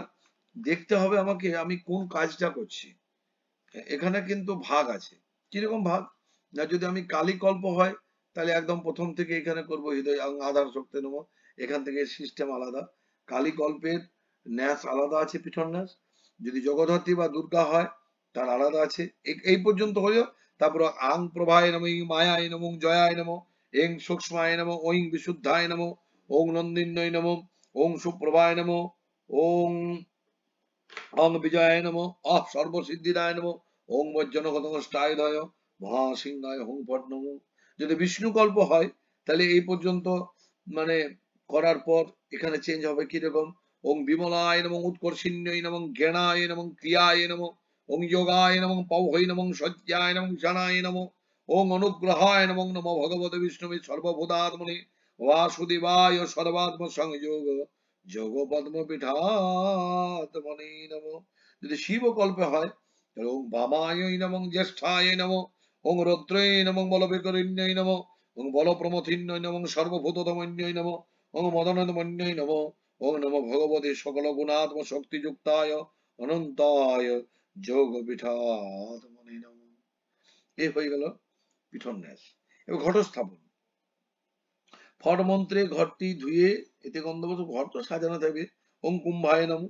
দেখতে হবে আমাকে আমি কোন কাজটা করছি। এখানে কিন্তু ভাগ আছে। কিরকম ভাগ? না, যদি আমি কালিকল্প হয় তাহলে একদম প্রথম থেকে এখানে করব হৃদয় আধার শক্তি নম, এখান থেকে সিস্টেম আলাদা। কালিকল্পের ন্যাস আলাদা আছে, পিঠন ন্যাস। যদি জগদ্ধাত্রী বা দুর্গা হয় তার আলাদা আছে। এই পর্যন্ত হলো। তারপর আং প্রভায় নম, মায়ায় নম, জয়ায় নম, এং সূক্ষ্মায় নম, ওং বিশুদ্ধায় নম, ওং নন্দিন্যয় নম, ওং সুপ্রভায় নম, ওং অং বিজয়ায় নম, অহ সর্বসিদ্ধিদায় নম, ওং বজ্রনগতষ্টায় মহাসিংহায় হং পট নম। যদি বিষ্ণু কল্প হয় তাহলে এই পর্যন্ত মানে করার পর এখানে চেঞ্জ হবে কিরকম? ওং বিমলায় নম, উৎকর্ষিণ্যই নম, জ্ঞানায় নম, ক্রিয়ায় নম, ওং যোগায় নম, পৌহৈ নম, সজ্জায় নম, জানায় নম, ওং অনুগ্রহায় নম, নম ভগবতে বিষ্ণুবে সর্বভূতাত্মনে বাসুদেবায় সর্বাত্ম সংযোগ যোগ পদ্ম পীঠাত্মনে নম। যদি শিব কল্পে হয় তাহলে ওং বামায় নম, জ্যেষ্ঠায় নম, ওং রুদ্রয় নম, বলবিকরিণ্যই নম, ওং বলপ্রমথিন্যই নম, সর্বভূততমন্যই নম, ওং মদনমন্যই নম, ওং নম ভগবতে সকল গুণাত্ম শক্তিযুক্তায় অনন্তায় যোগ পীঠাত্মনে নম। এই হয়ে গেল পীঠন ন্যাস। এবার ঘটস্থাপন। ফট মন্ত্রে ঘরটি ধুয়ে এতে গন্ধবস, ঘর তো সাজানো থাকবে। ওং কুম্ভায় নম,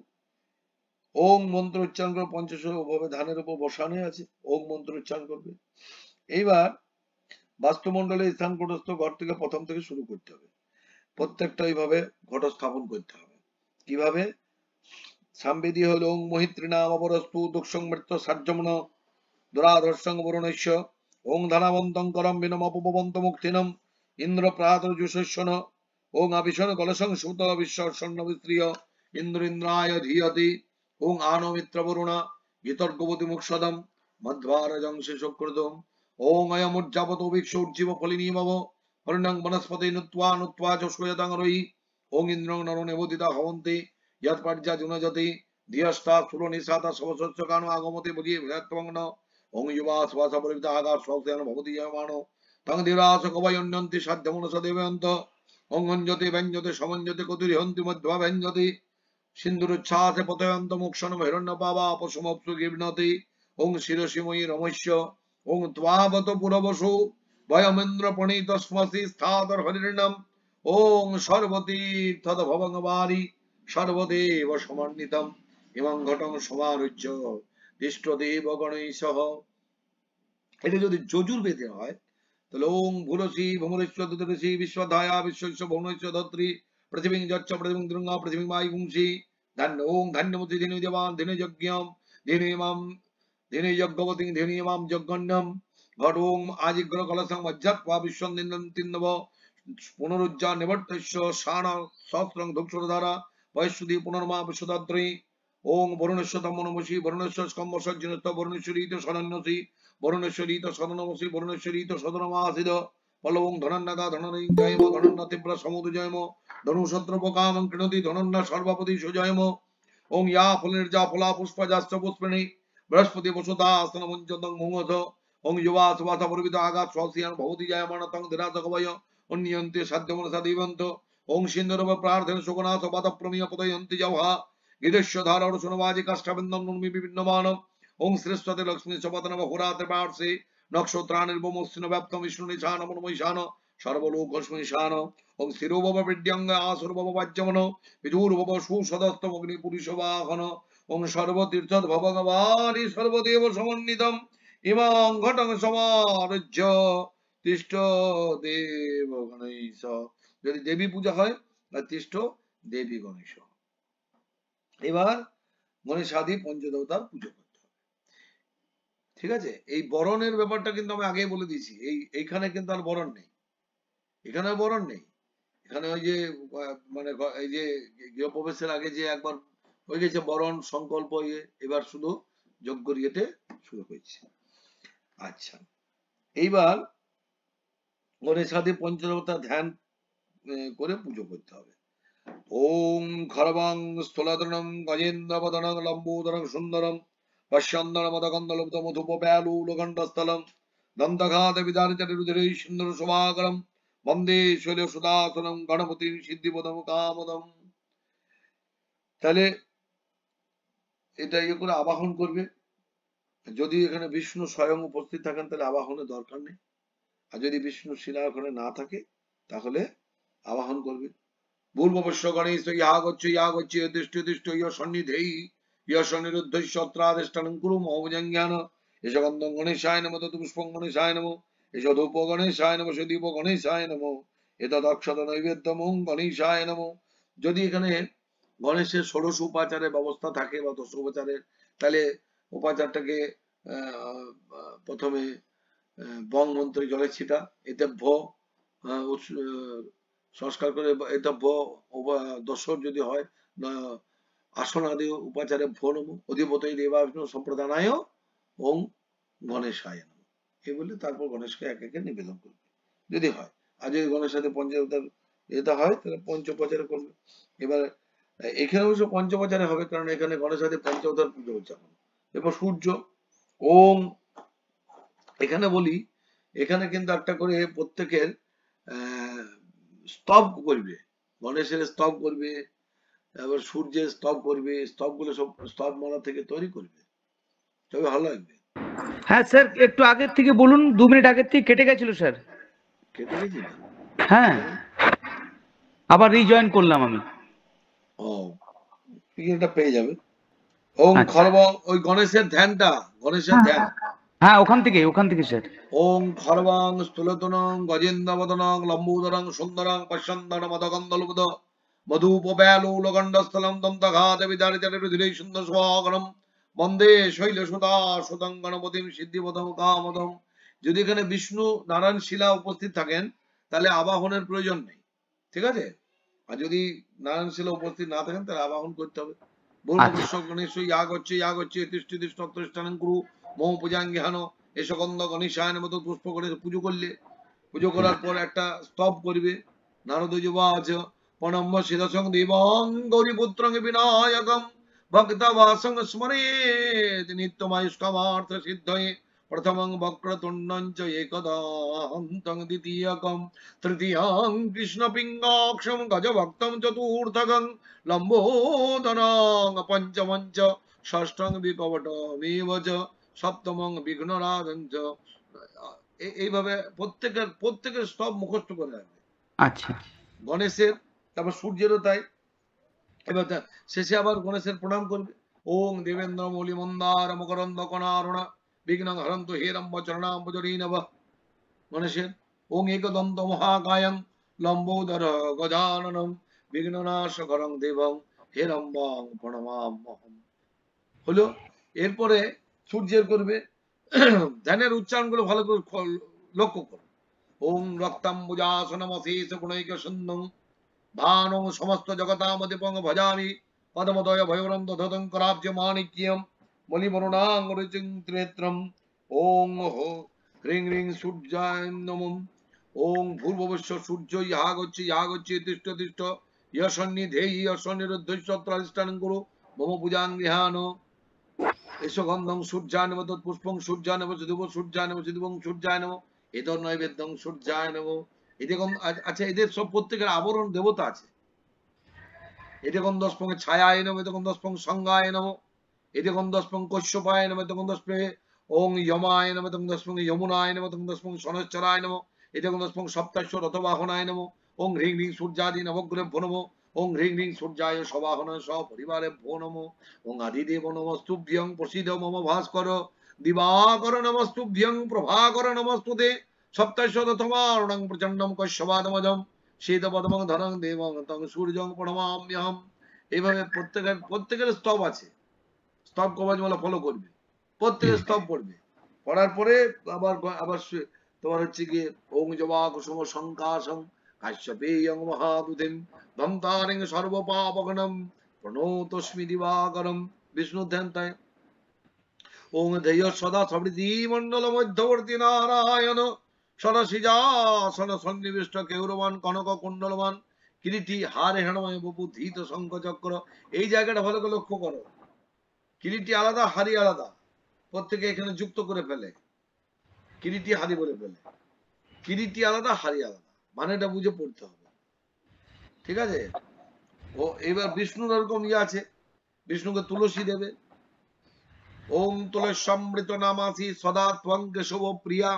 ওং মন্ত্র উচ্চারণ করে পঞ্চাশ ওভাবে ধানের উপর বসানো আছে, ওং মন্ত্র উচ্চারণ করবে। এইবার বাস্তুমণ্ডলে স্থান ঘটস্থ ঘর থেকে প্রথম থেকে শুরু করতে হবে। প্রত্যেকটা এইভাবে ঘট স্থাপন করতে হবে। কিভাবে? সামবেদী হল ওং মহিত্রিনাম অপরস্তু দুঃসং মৃত্য সার্যমন দুরাধর্ষং বরুণস্য ওং ধনাবন্তং করম বিনম অপবন্ত মুক্তিনম ইন্দ্র প্রাতর যুষস্যন ওং আবিশন কলসং সুত বিশ্বর্ষণ্য বিস্ত্রিয় ইন্দ্রায় ধীয়তি ওং আনো মিত্র বরুণা গীতর্গবতী মুক্ষদম মধ্বারজং শিশুকৃতম ওং অয়মুজ্জাবত অভিক্ষ উজ্জীব ফলিনী মম হরিণং বনস্পতি নুত্বা নুত্বা চস্কয়তাং রয়ি ওং ইন্দ্রং নরো নিবোদিতা হবন্তি যৎপর্যা জুনজতি ধিয়স্তা সুর নিশাতা সবসস্য কানো আগমতি বুঝি বৃহত্তমগ্ন ওং যুবা শ্বাস পরিবিতা আগার স্বস্তেন ভবতি জয়মানো তং ধীরাস কবয়ন্যন্তি সাধ্যমনস দেবয়ন্ত ওং অঞ্জতি ব্যঞ্জতি সমঞ্জতি কতুরিহন্তি মধ্বা ব্যঞ্জতি সিন্ধুরুচ্ছ্বাসে পতয়ন্ত মোক্ষণম হিরণ্য পাবা অপসমপ্সু গিবনতি ওং শিরসিময়ী রমস্য ওং ত্বাবত পুরবসু ভয়মেন্দ্র প্রণীত স্মসি স্থাতর হরির্ণম ওং সর্বতীর্থদ ভবঙ্গবারি সর্বদেব সমন্বিতম ইমং ঘটং সমারুহ্য ইষ্টদেব গণেশঃ। এটা যদি যজুর্বেদে হয় তাহলে ওং ভুরসি ভূমরেশ্বর দুদরসি বিশ্বধায়া বিশ্বস্য ভুবনেশ্ব ধত্রী পৃথিবীং যচ্চ পৃথিবীং দুর্গা পৃথিবীং মাই পুংসি ধান্য ওং ধান্যমতি ধীনু দেবান ধীনু যজ্ঞম ধীনু ইমাম ধীনু যজ্ঞবতী ধীনু ইমাম যজ্ঞন্যম ঘট ওং আজিগ্র কলসং মজ্জাত্বা বিশ্বন্দিনব পুনরুজ্জা নিবর্তস্য শান সহস্রং ধূক্ষরধারা বয়স্বতী পুনর্মা বিশ্বদাত্রী ওং বরুণেশ্বর তমনমসি বরুণেশ্বর স্কম্বসজ্জনস্থ বরুণেশ্বরীত শরণ্যসি বরুণেশ্বরীত শরণমসি বরুণেশ্বরীত সদনমাসিদ পল্লবং ধনন্নাগা ধননৈ জয়ম ধনন্না তীব্র সমুদ জয়ম ধনুশত্রুপকামং কৃণতি ধনন্না সর্বাপতি সুজয়ম ওং ইয়া ফুলনির্জা ফুলা পুষ্পা যাস্ত পুষ্পিণী বৃহস্পতি বসুতা আস্তন মুঞ্জতং মুমথ ওং যুবা সুবাসা পরিবিত আঘাত স্বসিয়ান ভবতি জয়মান তং ধীরাস কবয় উন্নিয়ন্তি সাধ্যমনসা দিবন্ত ওং সিন্ধুরব প্রার্থন সুগনাথ বাতপ্রমিয় পদয়ন্তি জৌহা গীতস্য ধারণ সুনবাজি কাষ্ঠবিন্দম নুর্মি বিভিন্নমান ওং শ্রেষ্ঠতে লক্ষ্মী সপতনম হোরাতে পার্শ্বে নক্ষত্রানির্বমস্তিন ব্যাপ্তম বিষ্ণু নিশান মনমৈশান সর্বলোকস্মৈশান ওং স্থিরোভব বিদ্যঙ্গ আসুর্ভব বাজ্যমন বিদুর্ভব সুসদস্ত অগ্নি পুরুষ বাহন ওং সর্বতীর্থ ভবগবানি সর্বদেব সমন্বিতম ইমাং ঘটং সমারুহ্য তিষ্ঠ দেব গণেশ। যদি দেবী পূজা হয় তিষ্ঠ দেবী গণেশ। এবার গণেশাদি পঞ্চদেবতার পুজো করতে হবে। ঠিক আছে? এই বরণের ব্যাপারটা কিন্তু আমি আগেই বলে দিয়েছি। এইখানে কিন্তু আর বরণ নেই, এখানে বরণ নেই। এখানে ওই যে মানে এই যে গৃহপ্রবেশের আগে যে একবার হয়ে গেছে বরণ সংকল্প, এবার শুধু যজ্ঞ ইয়েতে শুরু হয়েছে। আচ্ছা, এইবার গণেশাদি পঞ্চদেবতা ধ্যান করে পুজো করতে হবে। ওম খরবাং স্থূলধরণং গজেন্দ্রবদনং লম্বোদরং সুন্দরম পশ্যন্দরমদগন্ধলুপ্ত মধুপব্যালুলগণ্ডস্থলম দন্তঘাত বিদারিতরুধিরে সুন্দর শোভাকরম বন্দে শৈল সুদাসনম গণপতি সিদ্ধিপদম কামদম। তাহলে এটা ইয়ে করে আবাহন করবে। যদি এখানে বিষ্ণু স্বয়ং উপস্থিত থাকেন তাহলে আবাহনের দরকার নেই, আর যদি বিষ্ণু শিলা ওখানে না থাকে তাহলে আবাহন করবে। ভূর্ভুবস্য গণেশ ইয়াগচ্ছ দৃষ্ট ইয় সন্নিধেই ইয় সন্নিরুদ্ধস্যত্রাদিষ্ঠানং কুরু মহোভুজঙ্জ্ঞান এষ গন্ধং গণেশায় নমঃ তৎ পুষ্পং গণেশায় নমঃ এষ ধূপ গণেশায় নমঃ এষ দীপ গণেশায় নমঃ এতদ অক্ষত নৈবেদ্যমং গণেশায় নমঃ। যদি এখানে গণেশের 16 উপাচারের ব্যবস্থা থাকে বা 10 উপাচারের, তাহলে উপাচারটাকে প্রথমে বং মন্ত্রে জলে ছিটা, এতে সংস্কার করে এতভ্য দশর যদি হয় আসন আদি উপাচারে ভো নম অধিপতই দেবাবিষ্ণু সম্প্রদানায় ওং গণেশায় নম, এই বলে তারপর গণেশকে এক একে নিবেদন করবে যদি হয়। আর যদি গণেশের সাথে পঞ্চদেবতার এটা হয় তাহলে পঞ্চোপচারে করবে। এবার এখানে অবশ্য পঞ্চোপচারে হবে, কারণ এখানে গণেশের সাথে পঞ্চদেবতার পুজো হচ্ছে এখন। এরপর সূর্য ওং, এখানে বলি এখানে কিন্তু একটা করে প্রত্যেকের স্তব করবে, গণেশের স্তব করবে, তারপর সূর্যের স্তব করবে, স্তব গুলো সব স্তব মালা থেকে তৈরি করবে, তবে ভালো লাগবে। হ্যাঁ স্যার, একটু আগের থেকে বলুন, 2 মিনিট আগের থেকে কেটে গেছিল স্যার। কেটে গেছিল? হ্যাঁ, আবার রিজয়েন করলাম আমি। ও, এটা পেয়ে যাবে। ওং খর্ব, ওই গণেশের ধ্যানটা, গণেশের ধ্যান, হ্যাঁ ওখান থেকে স্যার। ওং খর্বাং স্থূলতনং গজেন্দ্রবদনং লম্বোদরং সুন্দরং পশ্যন্দন মদগন্ধলুপদ মধুপব্যালুলগণ্ডস্থলম দন্তঘাত বিদারিতরুধিরে সুন্দর স্বাগরম বন্দে শৈল সুদা সুতং গণপতিম সিদ্ধিপদম কামদম। যদি এখানে বিষ্ণু নারায়ণ শিলা উপস্থিত থাকেন তাহলে আবাহনের প্রয়োজন নেই, ঠিক আছে? আর যদি নারায়ণ শিলা উপস্থিত না থাকেন তাহলে আবাহন করতে হবে। গণেশ ইয়াগচ্ছ তিষ্ঠিষ্ঠানং কুরু মম পূজাঙ্গিহান এস গন্ধ গণেশায় নমঃ তৎ পুষ্প করে পুজো করলে, পুজো করার পর একটা স্তব করবে। নারদ যুবাচ প্রণম্য শিরসং দেবং গৌরীপুত্রং বিনায়কম ভক্তবাসং স্মরেৎ নিত্যমায়ুষ্কামার্থ সিদ্ধয়ে প্রথমং বক্রতুণ্ডং চ একদান্তং দ্বিতীয়কং তৃতীয়ং কৃষ্ণপিঙ্গাক্ষং গজভক্তং চতুর্থকং লম্বোদরং পঞ্চমং চ ষষ্ঠং বিকপটমেব চ সপ্তমং বিঘ্নরাজং চ। এইভাবে প্রত্যেকের সব মুখস্থ করে রাখবে। আচ্ছা, গণেশের, তারপর সূর্যেরও তাই। এবার শেষে আবার গণেশের প্রণাম করবে। ওং দেবেন্দ্র মৌলি মন্দার মকরন্দ কণারুণা বিঘ্ন হরন্ত হেরম্ব চরণাম্বজরী নব। গণেশের ওং একদন্ত মহাকায়ং লম্বোদর গজাননম বিঘ্ননাশকরং দেবং হেরম্বং প্রণমাম্যহম। হলো। এরপরে সূর্যের করবে। ধ্যানের উচ্চারণ গুলো ভালো করে লক্ষ্য করো। ওং রক্তাম্বুজাসনমশেষ গুণৈক সুন্দং ভানং সমস্ত জগতামধিপং ভজামি পদমদয় ভয়রন্ত ধতং করাব্জ মাণিক্যম মলিবরুণাং রুচিং ত্রিনেত্রম। ওং হ্রিং হ্রিং সূর্যায় নমঃ। ওং ভূর্ভুবস্য সূর্য ইয়াগচ্ছ তিষ্ঠ তিষ্ঠ ইয় সন্নিধেই ইয় সন্নিরুদ্ধস্যত্রাদিষ্ঠানং কুরু মম পূজাঙ্গিহান এষ গন্ধং সূর্যায় নমঃ তৎ পুষ্পং সূর্যায় নমঃ ধূপ সূর্যায় নমঃ ধূপং সূর্যায় নমঃ এতদ নৈবেদ্যং সূর্যায় নমঃ। এতে আচ্ছা, এদের সব প্রত্যেকের আবরণ দেবতা আছে। এতে গন্ধস্পং ছায়ায় নমঃ, এতে গন্ধস্পং সংজ্ঞায় নমঃ, এতে গন্ধস্পং কশ্যপায় নমঃ, এতে গন্ধস্পে ওং যমায় নমঃ, এতে গন্ধস্পং যমুনায় নমঃ, এতে গন্ধস্পং শনশ্চরায় নমঃ, এতে গন্ধস্পং সপ্তাশ্ব রথবাহনায় নমঃ। ওং হ্রিং হ্রিং সূর্যাদি নবগ্রহেভ্যো নমঃ। ওং হ্রিং হ্রিং সূর্যায় সবাহনায় সপরিবারেভ্যো নমঃ। ওং আদিদেব নমস্তুভ্যং প্রসীদ মম ভাস্কর দিবাকর নমস্তুভ্যং প্রভাকর নমস্তুতে সপ্তাশ্ব রথমারুণং প্রচণ্ডং কশ্যপাদমজম শীতপদমং ধনং দেবং তং সূর্যং প্রণমাম্যহম। এইভাবে প্রত্যেকের স্তব আছে, স্তব কবচমালা ফলো করবে, প্রত্যেকের স্তব পড়বে। পড়ার পরে আবার তোমার হচ্ছে গিয়ে ওং জবা কুসুম সংকাশং কাশ্যপেয়ং মহাদুতিম ধন্তারিং সর্বপাপগণম প্রণতস্মি দিবাকরম। বিষ্ণু ধ্যান তাই। ওং ধৈর্য সদা সমৃদ্ধি মন্ডল মধ্যবর্তী নারায়ণ সরসিজাসন সন্নিবিষ্ট কেউরমান কনক কুণ্ডলমান কিরীটি হারে হেণময় বপু ধীত শঙ্খ চক্র। এই জায়গাটা ভালো করে লক্ষ্য করো, কিরীটি আলাদা, হাড়ি আলাদা, প্রত্যেকে এখানে যুক্ত করে ফেলে, কিরীটি হাড়ি বলে ফেলে। কিরীটি আলাদা, হাড়ি আলাদা, মানেটা বুঝে পড়তে হবে, ঠিক আছে? ও এবার বিষ্ণুর এরকম ইয়ে আছে, বিষ্ণুকে তুলসী দেবে। ওম তুলস্যামৃত নামাসি সদা ত্বং কেশব প্রিয়া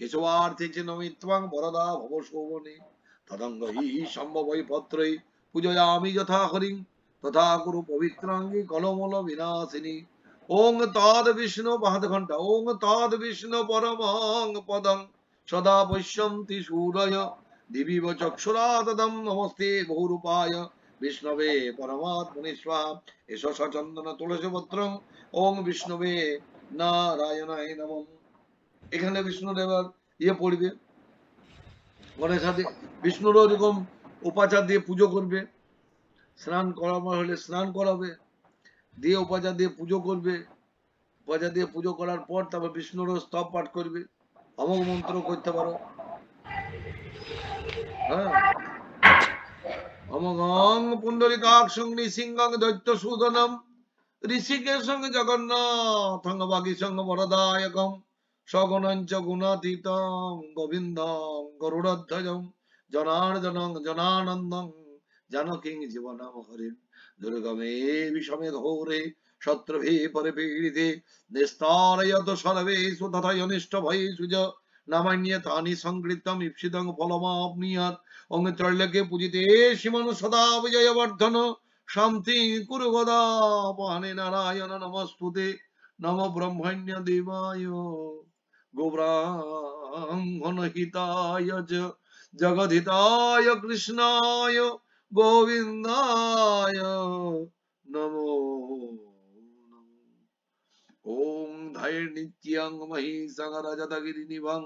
কেশবার্থে চ নমি ত্বং বরদা ভব শোভনে তদঙ্গ হি সম্ভবৈ পত্রৈ পূজয়ামি যথা হরিং তথা কুরু পবিত্রাঙ্গি কলমল বিনাশিনী। ওং তদ বিষ্ণু, হাত ঘন্টা, ওং তদ বিষ্ণু পরমং পদং সদা পশ্যন্তি সূরয় দিবিব চক্ষুরা তদম নমস্তে বহুরূপায় বিষ্ণবে পরমাত্মনে স্বাহা। এষ সচন্দন তুলসী পত্রং ওং বিষ্ণবে নারায়ণায় নমঃ। এখানে বিষ্ণুর এবার ইয়ে পড়বে, গণেশ হাতে বিষ্ণুর এরকম উপাচার দিয়ে পুজো করবে, স্নান করাবার হলে স্নান করাবে, দিয়ে উপাচার দিয়ে পুজো করবে। উপাচার দিয়ে পুজো করার পর তারপর বিষ্ণুরও স্তব পাঠ করবে, অমোঘ মন্ত্র করতে পারো। হ্যাঁ, অমোঘং পুণ্ডরিকাক্ষং নৃসিংহং দৈত্য সুদনম ঋষিকেশং জগন্নাথং বাগীশং বরদায়কং সগুণঞ্চ গুণাতীতং গোবিন্দং গরুড়ধ্বজং জনার্দনং জনানন্দং জানকীং জীবনম হরিম দুর্গমে বিষমে ঘোরে শত্রুভি পরিপীড়িতে নিস্তারয়ত সর্বেষু তথা অনিষ্ট ভয়েষু চ নামান্যতানি সংকৃতম ইপ্সিতং ফলমাপ্নুয়াৎ। ওং ত্রৈলোক্যে পূজিতে শ্রীমন সদা বিজয়বর্ধন শান্তি কুরু গদা পানে নারায়ণ নমস্তুতে। নম ব্রহ্মণ্য দেবায় গোব্রাহ্মণ হিতায় চ জগদ্ধিতায় কৃষ্ণায় গোবিন্দায় নমো নমঃ। ওম ধায় নিত্যং মহিষং রজতগিরি নিভং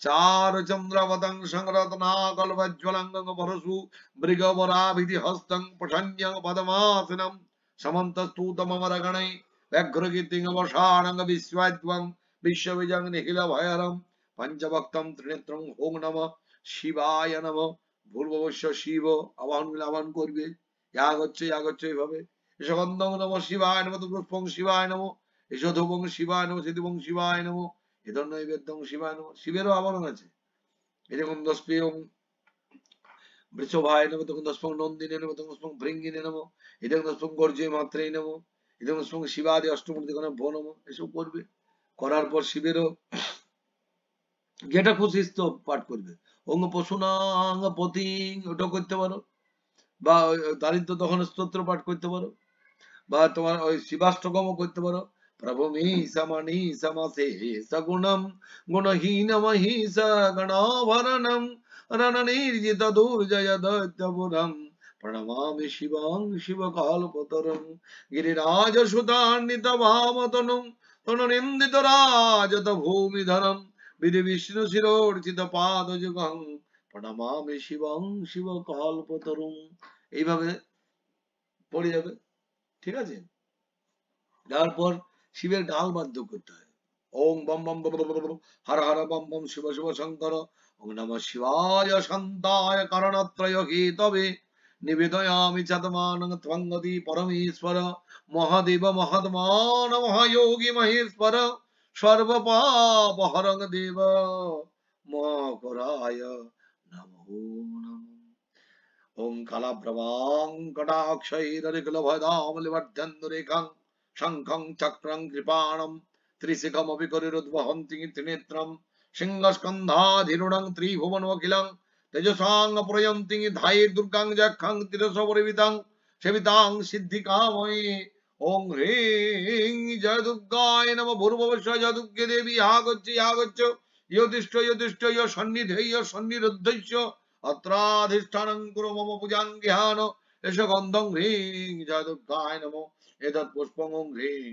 চার চন্দ্রবতং সংরত্না কল্পজ্জ্বলঙ্গং পরশু মৃগবরাভিধি হস্তং প্রসন্যং পদমাসনম সমন্তস্তূতমরগণৈ ব্যঘ্রকীর্তিং অবসানং বিশ্বদ্বং বিশ্ববিজং নিখিল ভয়রম পঞ্চভক্তম ত্রিনেত্রং ওং নমঃ শিবায় নমঃ। ভূর্ভুবস্য শিব আবাহন করবে, ইয়াগ হচ্ছে এইভাবে। এসগন্ধং নমঃ শিবায় নমঃ, পুষ্পং শিবায় নমঃ, এসধুবং শিবায় নমঃ, সিদ্ধুবং শিবায় নমঃ, এদর নৈবেদ্যং শিবায় নমঃ। শিবেরও আবরণ আছে, এরকম দশপ্রিয়ং বৃষভায় নমঃ, তখন দশপং নন্দিনে নমঃ, তখন দশপং ভৃঙ্গিনে নমঃ, এরকম দশপং গর্জে মাত্রেই নমঃ, এরকম দশপং শিবাদি অষ্টমূর্তি ভো নমঃ। এসব করবে, করার পর শিবেরও যেটা খুশি পাঠ করবে। অঙ্গ পশুনাঙ্গ পতিং, ওটাও করতে পারো, বা দারিদ্র দহন স্তোত্র পাঠ করতে পারো, বা তোমার ওই শিবাষ্টকমও করতে পারো। প্রভু মহিষমণি সমসে সগুণম গুণহীন মহিষ গণাভরণম রণনির্জিত দুর্জয় দৈত্যপুরম প্রণমামি শিবং শিবকাল্পতরম গিরিরাজ সুতান্বিত ভামতনুম তনুনিন্দিত রাজত ভূমিধরম বিধি বিষ্ণু শিরোর্চিত পাদ যুগং প্রণমামি শিবং শিবকাল্পতরম। এইভাবে পড়ে যাবে, ঠিক আছে? তারপর শিবের ডাল বাদ্য করতে হয়। ওম বম বম বম বম বম হর হর বম বম শিব শিব শঙ্কর ওম নমঃ শিবায় শান্তায় কারণত্রয় হেতবে নিবেদয়ামি চাতমানং ত্বঙ্গতি পরমেশ্বর মহাদেব মহাত্মান মহাযোগী মহেশ্বর সর্বপাপ হরং দেব মহাকরায় নমো নমঃ। ওম কালাভ্রমাং কটাক্ষৈররিকুলভদামলিবর্ধন্দুরেখাং শঙ্খং চক্রং কৃপাণম ত্রিশিখমপি করিরুদ্বহন্তি ত্রিনেত্রম সিংহস্কন্ধাধিরুঢ়ং ত্রিভুবনমখিলং তেজসাং প্রয়ন্তি ধায়ে দুর্গাং যক্ষং তিরসপরিবিতাং সেবিতাং সিদ্ধিকাময়ী। ওং হ্রিং জয় দুর্গায় নমঃ। ভূর্ভুবস্য জয় দুর্গে দেবী আগচ্ছ ইয়তিষ্ঠ ইয় সন্নিধেয় সন্নিরুদ্ধস্য অত্রাধিষ্ঠানং কুরু মম পূজাং জ্ঞান। এষ গন্ধং হ্রিং জয় দুর্গায় নমঃ। এতৎ পুষ্পং হ্রিং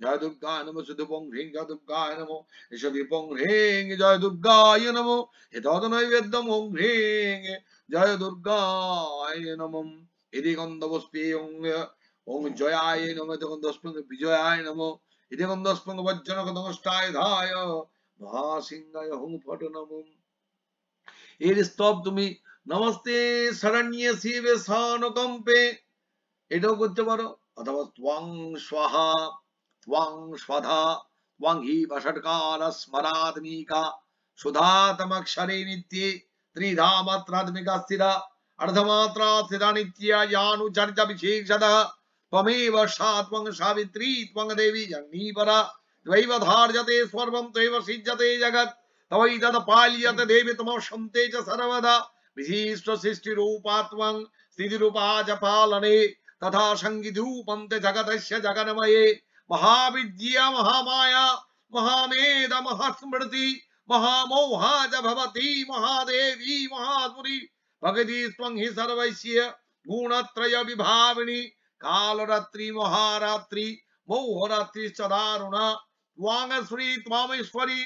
জয় দুর্গায় নমঃ। সুধুপং হ্রিং জয় দুর্গায় নমঃ। এষ দীপং হ্রিং জয় দুর্গায় নমঃ। এতৎ নৈবেদ্যং হ্রিং জয় দুর্গায় নমঃ। ইতি গন্ধপুষ্পে ওং জয়ায় নমঃ। তখন দশপং বিজয়ায় নমঃ। ইতি গন্ধস্পং বজ্রনক নমষ্টায় ধায় মহাসিংহায় হুং ফট নমঃ। এর স্তব তুমি নমস্তে শরণ্যে শিবে সানুকম্পে এটাও করতে পারো, অথবা ত্বং স্বাহা ত্বং স্বধা ত্বং হি বষটকার স্মরাত্মিকা সুধাতমক্ষরে নিত্যে ত্রিধা মাত্রাত্মিকা স্থিরা अर्धमात्रा स्थिरा नित्या यानुचर्च विशेषतः त्वमेव सा त्वं सावित्री त्वं देवी जगनीपरा त्वैव धार्यते सर्वं त्वैव सिज्यते जगत् तवैतत् पाल्यते देवी तमोशन्ते च सर्वदा विशिष्ट सृष्टिरूपा त्वं स्थितिरूपा च पालने तथा संगीतरूपं ते जगतस्य जगन्मये महाविद्या महामाया महामेध महास्मृति महामोहा च भवति महादेवी महासुरी भगति त्वं हि सर्वस्य गुणत्रय विभाविनी कालरात्रि महारात्रि मोहरात्रि सदारुणा त्वां श्री त्वामेश्वरी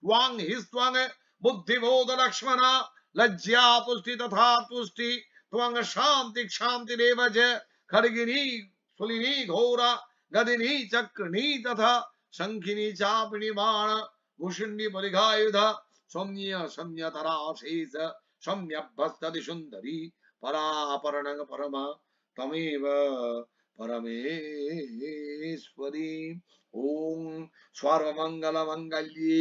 त्वां हि त्वं बुद्धिबोध लक्ष्मणा लज्जा पुष्टि तथा तुष्टि त्वं शान्ति क्षान्तिरेव च खड्गिनी शूलिनी घोरा गदिनी चक्रिणी तथा शंखिनी चापिनी बाण भूषिणी बलिघायुधा सौम्य संयतरा शेष सम्यभ्यस्तति सुंदरी परापरणं परमा तमेव परमेश्वरी। ओम सर्वमंगल मंगल्ये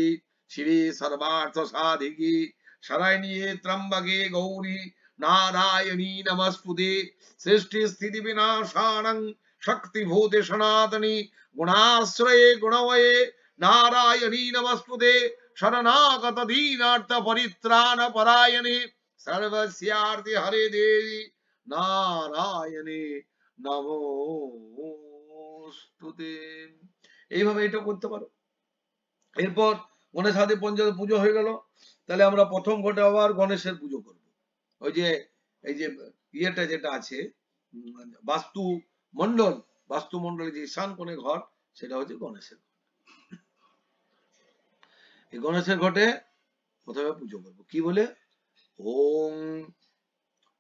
श्री सर्वार्थ साधिके शरण्ये त्र्यंबके गौरी नारायणी नमस्तुते सृष्टि स्थिति विनाशानं शक्तिभूते सनातनी गुणाश्रये गुणवये नारायणी नमस्तुते शरणागत दीनार्थ परित्राण परायणे सर्वस्यार्थे हरे देवी नारायणे নমস্তুতে। এইভাবে এটা করতে পারো। এরপর গণেশ আদি পঞ্চায়েত পুজো হয়ে গেল, তাহলে আমরা প্রথম ঘটে আবার গণেশের পুজো করব। ওই যে এই যে ইয়েটা যেটা আছে বাস্তু মণ্ডলে যে ঈশান কোণে ঘর, সেটা হচ্ছে গণেশের ঘর। এই গণেশের ঘটে প্রথমে পুজো করব কি বলে, ওম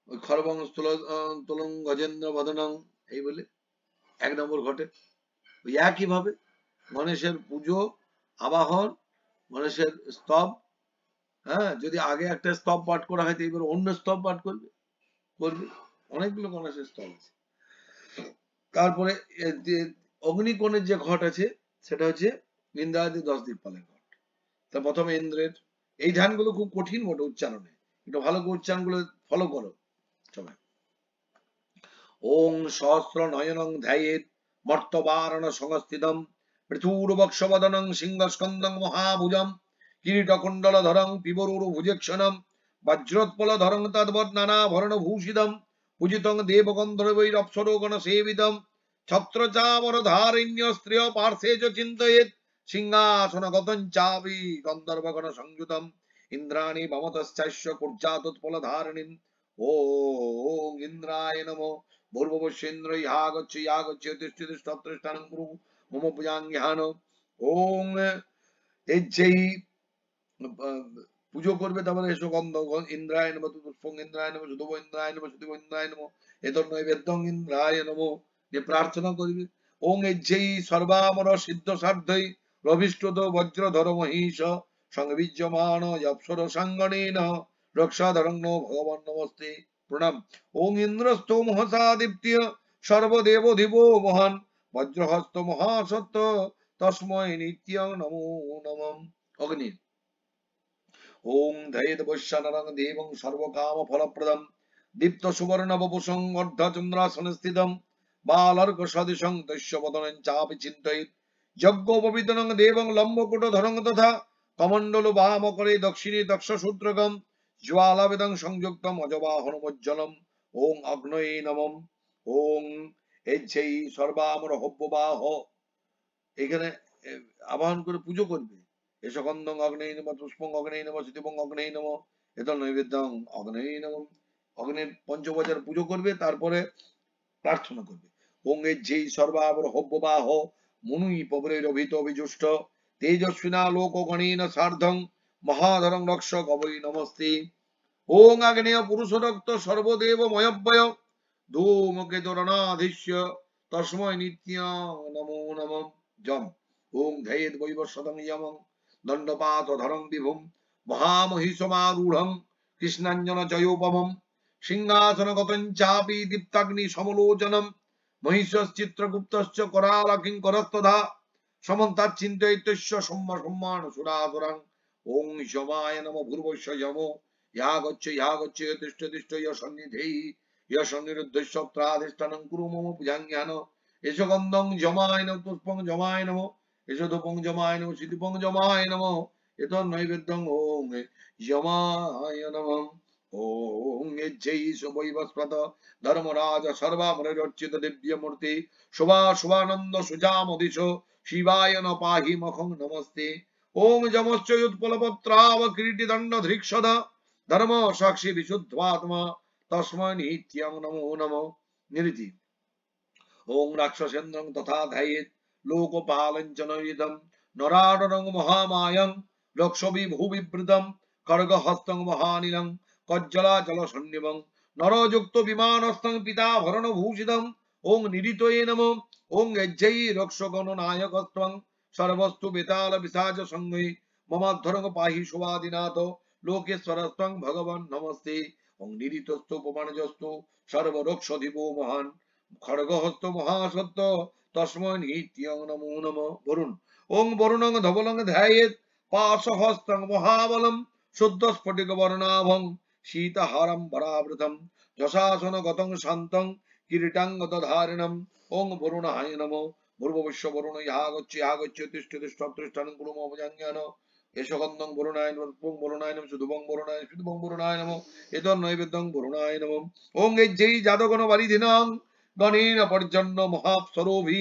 ওই খরবং তুলং গজেন্দ্র বদনং এই বলে এক নম্বর ঘটে। ওই একই ভাবে গণেশের পুজো আবাহন গণেশের স্তব, হ্যাঁ যদি আগে একটা স্তব পাঠ করা হয় তো এবার অন্য স্তব পাঠ করবে অনেকগুলো গণেশের স্তব আছে। তারপরে অগ্নিকোণের যে ঘট আছে সেটা হচ্ছে ইন্দ্রাদি 10 দিকপালের ঘট। তা প্রথমে ইন্দ্রের এই ধ্যানগুলো খুব কঠিন বটে উচ্চারণে, একটু ভালো করে উচ্চারণগুলো ফলো করো সবাই। ওং সহস্র নয়নং ধ্যায়েৎ মর্তবারণ সংস্থিতম পৃথুর্বক্ষবদনং সিংহস্কন্দং মহাভুজম কিরীটকুণ্ডলধরং পিবরুরভুজক্ষণম বজ্রোৎপলধরং তদ্বৎ নানাভরণভূষিতম পূজিতং দেবগন্ধর্বৈরপ্সরোগণ সেবিতম ছত্রচামরধারিণ্য স্ত্রিয় পার্শ্বে চ চিন্তয়েৎ সিংহাসনগতং চাপি গন্ধর্বগণ সংযুতম ইন্দ্রাণী ভমতশ্চাস্য কুর্যাতুৎপলধারিণীম। ওং ইন্দ্রায় নমঃ ভূর্ভুবস্যেন্দ্র ইয়াগচ্ছ তিষ্ঠতিষ্ঠত্রিষ্ঠানং কুরু মম পূজাঙ্গিহান। ওং এই পুজো করবে, তারপরে এসো গন্ধ ইন্দ্রায় নমঃ পুষ্পং ইন্দ্রায় নমঃ সুধুব ইন্দ্রায় নমঃ সুধুব ইন্দ্রায় নমঃ এতর নৈবেদ্যং ইন্দ্রায় নমঃ যে প্রার্থনা করবে। ওং এই সর্বামর সিদ্ধ সাধ্যই রবিষ্ঠত বজ্রধর মহিষ সংবিজ্যমান অপ্সর সাঙ্গণেন রক্ষাধরং নো ভগবান নমস্তে প্রণাম। ওং ইন্দ্রস্থ মহসাদীপ্ত্য সর্বদেবধিবো মহান বজ্রহস্ত মহাসত্য তস্মৈ নিত্যং নমো নমঃ। অগ্নি ওং ধৈত বৈশ্বানরং দেবং সর্বকাম ফলপ্রদম দীপ্ত সুবর্ণ বপুষং অর্ধচন্দ্রাসনে স্থিতম বালার্ক সদৃশং তস্য বদনং চাপি চিন্তয়েৎ যজ্ঞোপবিতনং দেবং লম্বকুটধরং তথা কমণ্ডল বামকরে দক্ষিণে দক্ষসূত্রকম জ্বালাবেদং সংযুক্তম অজবাহনমজ্জলম। ওং অগ্নয়ে নমঃ। ওং এই সর্বামর হব্যবাহ এখানে আবাহন করে পুজো করবে। এস গন্ধং অগ্নেয় নমঃ পুষ্পং অগ্নেয় নমঃ সুদীপং অগ্নেয় নমঃ এতল নৈবেদ্যং অগ্নেয় নমঃ। অগ্নের পঞ্চবজার পুজো করবে, তারপরে প্রার্থনা করবে। ওং এই সর্বামর হব্যবাহ মুনুই পবরেরভিত অভিজুষ্ট তেজস্বিনা লোকগণেন সার্ধং মহাধরং রক্ষ কবৈ নমস্তে। ওং আগ্নেয় পুরুষ রক্ত সর্বদেব ময়ব্যয় ধূমকেতুরনাধীস্য তস্মৈ নিত্যং নমো নমঃ। জম ওং ধৈত বৈবস্বতং যমং দণ্ডপাতধরং বিভুম মহামহিষমারূঢ়ং কৃষ্ণাঞ্জন জয়োপমম সিংহাসনগতং চাপি দীপ্তাগ্নি সমলোচনম মহিষশ্চিত্রগুপ্তশ্চ करालकिङ्करस्तथा समन्ताच्चिन्तयितस्य सम्मान सुरासुरं ओं यमाय नमो भूर्भुवस्व यमो यागच्छ तिष्ठ तिष्ठ यशन्निधेहि यशन्निरुद्धश्वत्राधिष्ठानं कुरु मम पूजाज्ञान यशगन्धं यमाय नमो पुष्पं यमाय नमो यशधूपं यमाय नमो सिद्धूपं यमाय नमो एतन्नैवेद्यं ओं यमाय नमः ओं यज्जै शुभैवस्पत धर्मराज सर्वामरचित दिव्यमूर्ति शुभा शुभानंद सुजामदिशो शिवाय न पाहि मखं नमस्ते ओं जमश्चयुत्पलपत्राव किरीटिदण्डधृक्षद धर्म साक्षी विशुद्धात्मा तस्मै नित्यं नमो नमः निरिति ओं राक्षसेन्द्रं तथा ध्यायेत् लोकपालं च नैदं नराडनं महामायं लक्षविभुविवृतं खड्गहस्तं महानिलं कज्जलाचलसन्निभं नरयुक्त विमानस्थं पीताभरणभूषितं ओं निरितये नमो ओं यज्जै रक्षगणनायकस्त्वं सर्वस्तु बेताल पिशाच संगै ममाद्धरं पाहि शुभादिनाथ लोकेश्वरस्त्वं भगवन् नमस्ते ओं निरितस्तु पवनजस्तु सर्वरक्षधिपो महान् खड्गहस्त महासत्त तस्मै नित्यं नमो नमः वरुण ओं वरुणं धवलं ध्यायेत् पाशहस्तं महाबलं शुद्धस्फटिकवर्णाभं शीतहारं वरावृतं जशासनगतं शान्तं किरीटाङ्गदधारिणम् ओं वरुणाय नमो भूर्भुवस्व वरुण यागच्छ तिष्ठ तिष्ठ तिष्ठानं कुरु मम पूजाज्ञान यशगन्धं वरुणाय नमः वरुणाय नमः शुद्धं वरुणाय नमः एतन्नैवेद्यं वरुणाय नमः ओं यज्जै जातगण वारिधिनां गणेन पर्जन्य महाप्सरोभि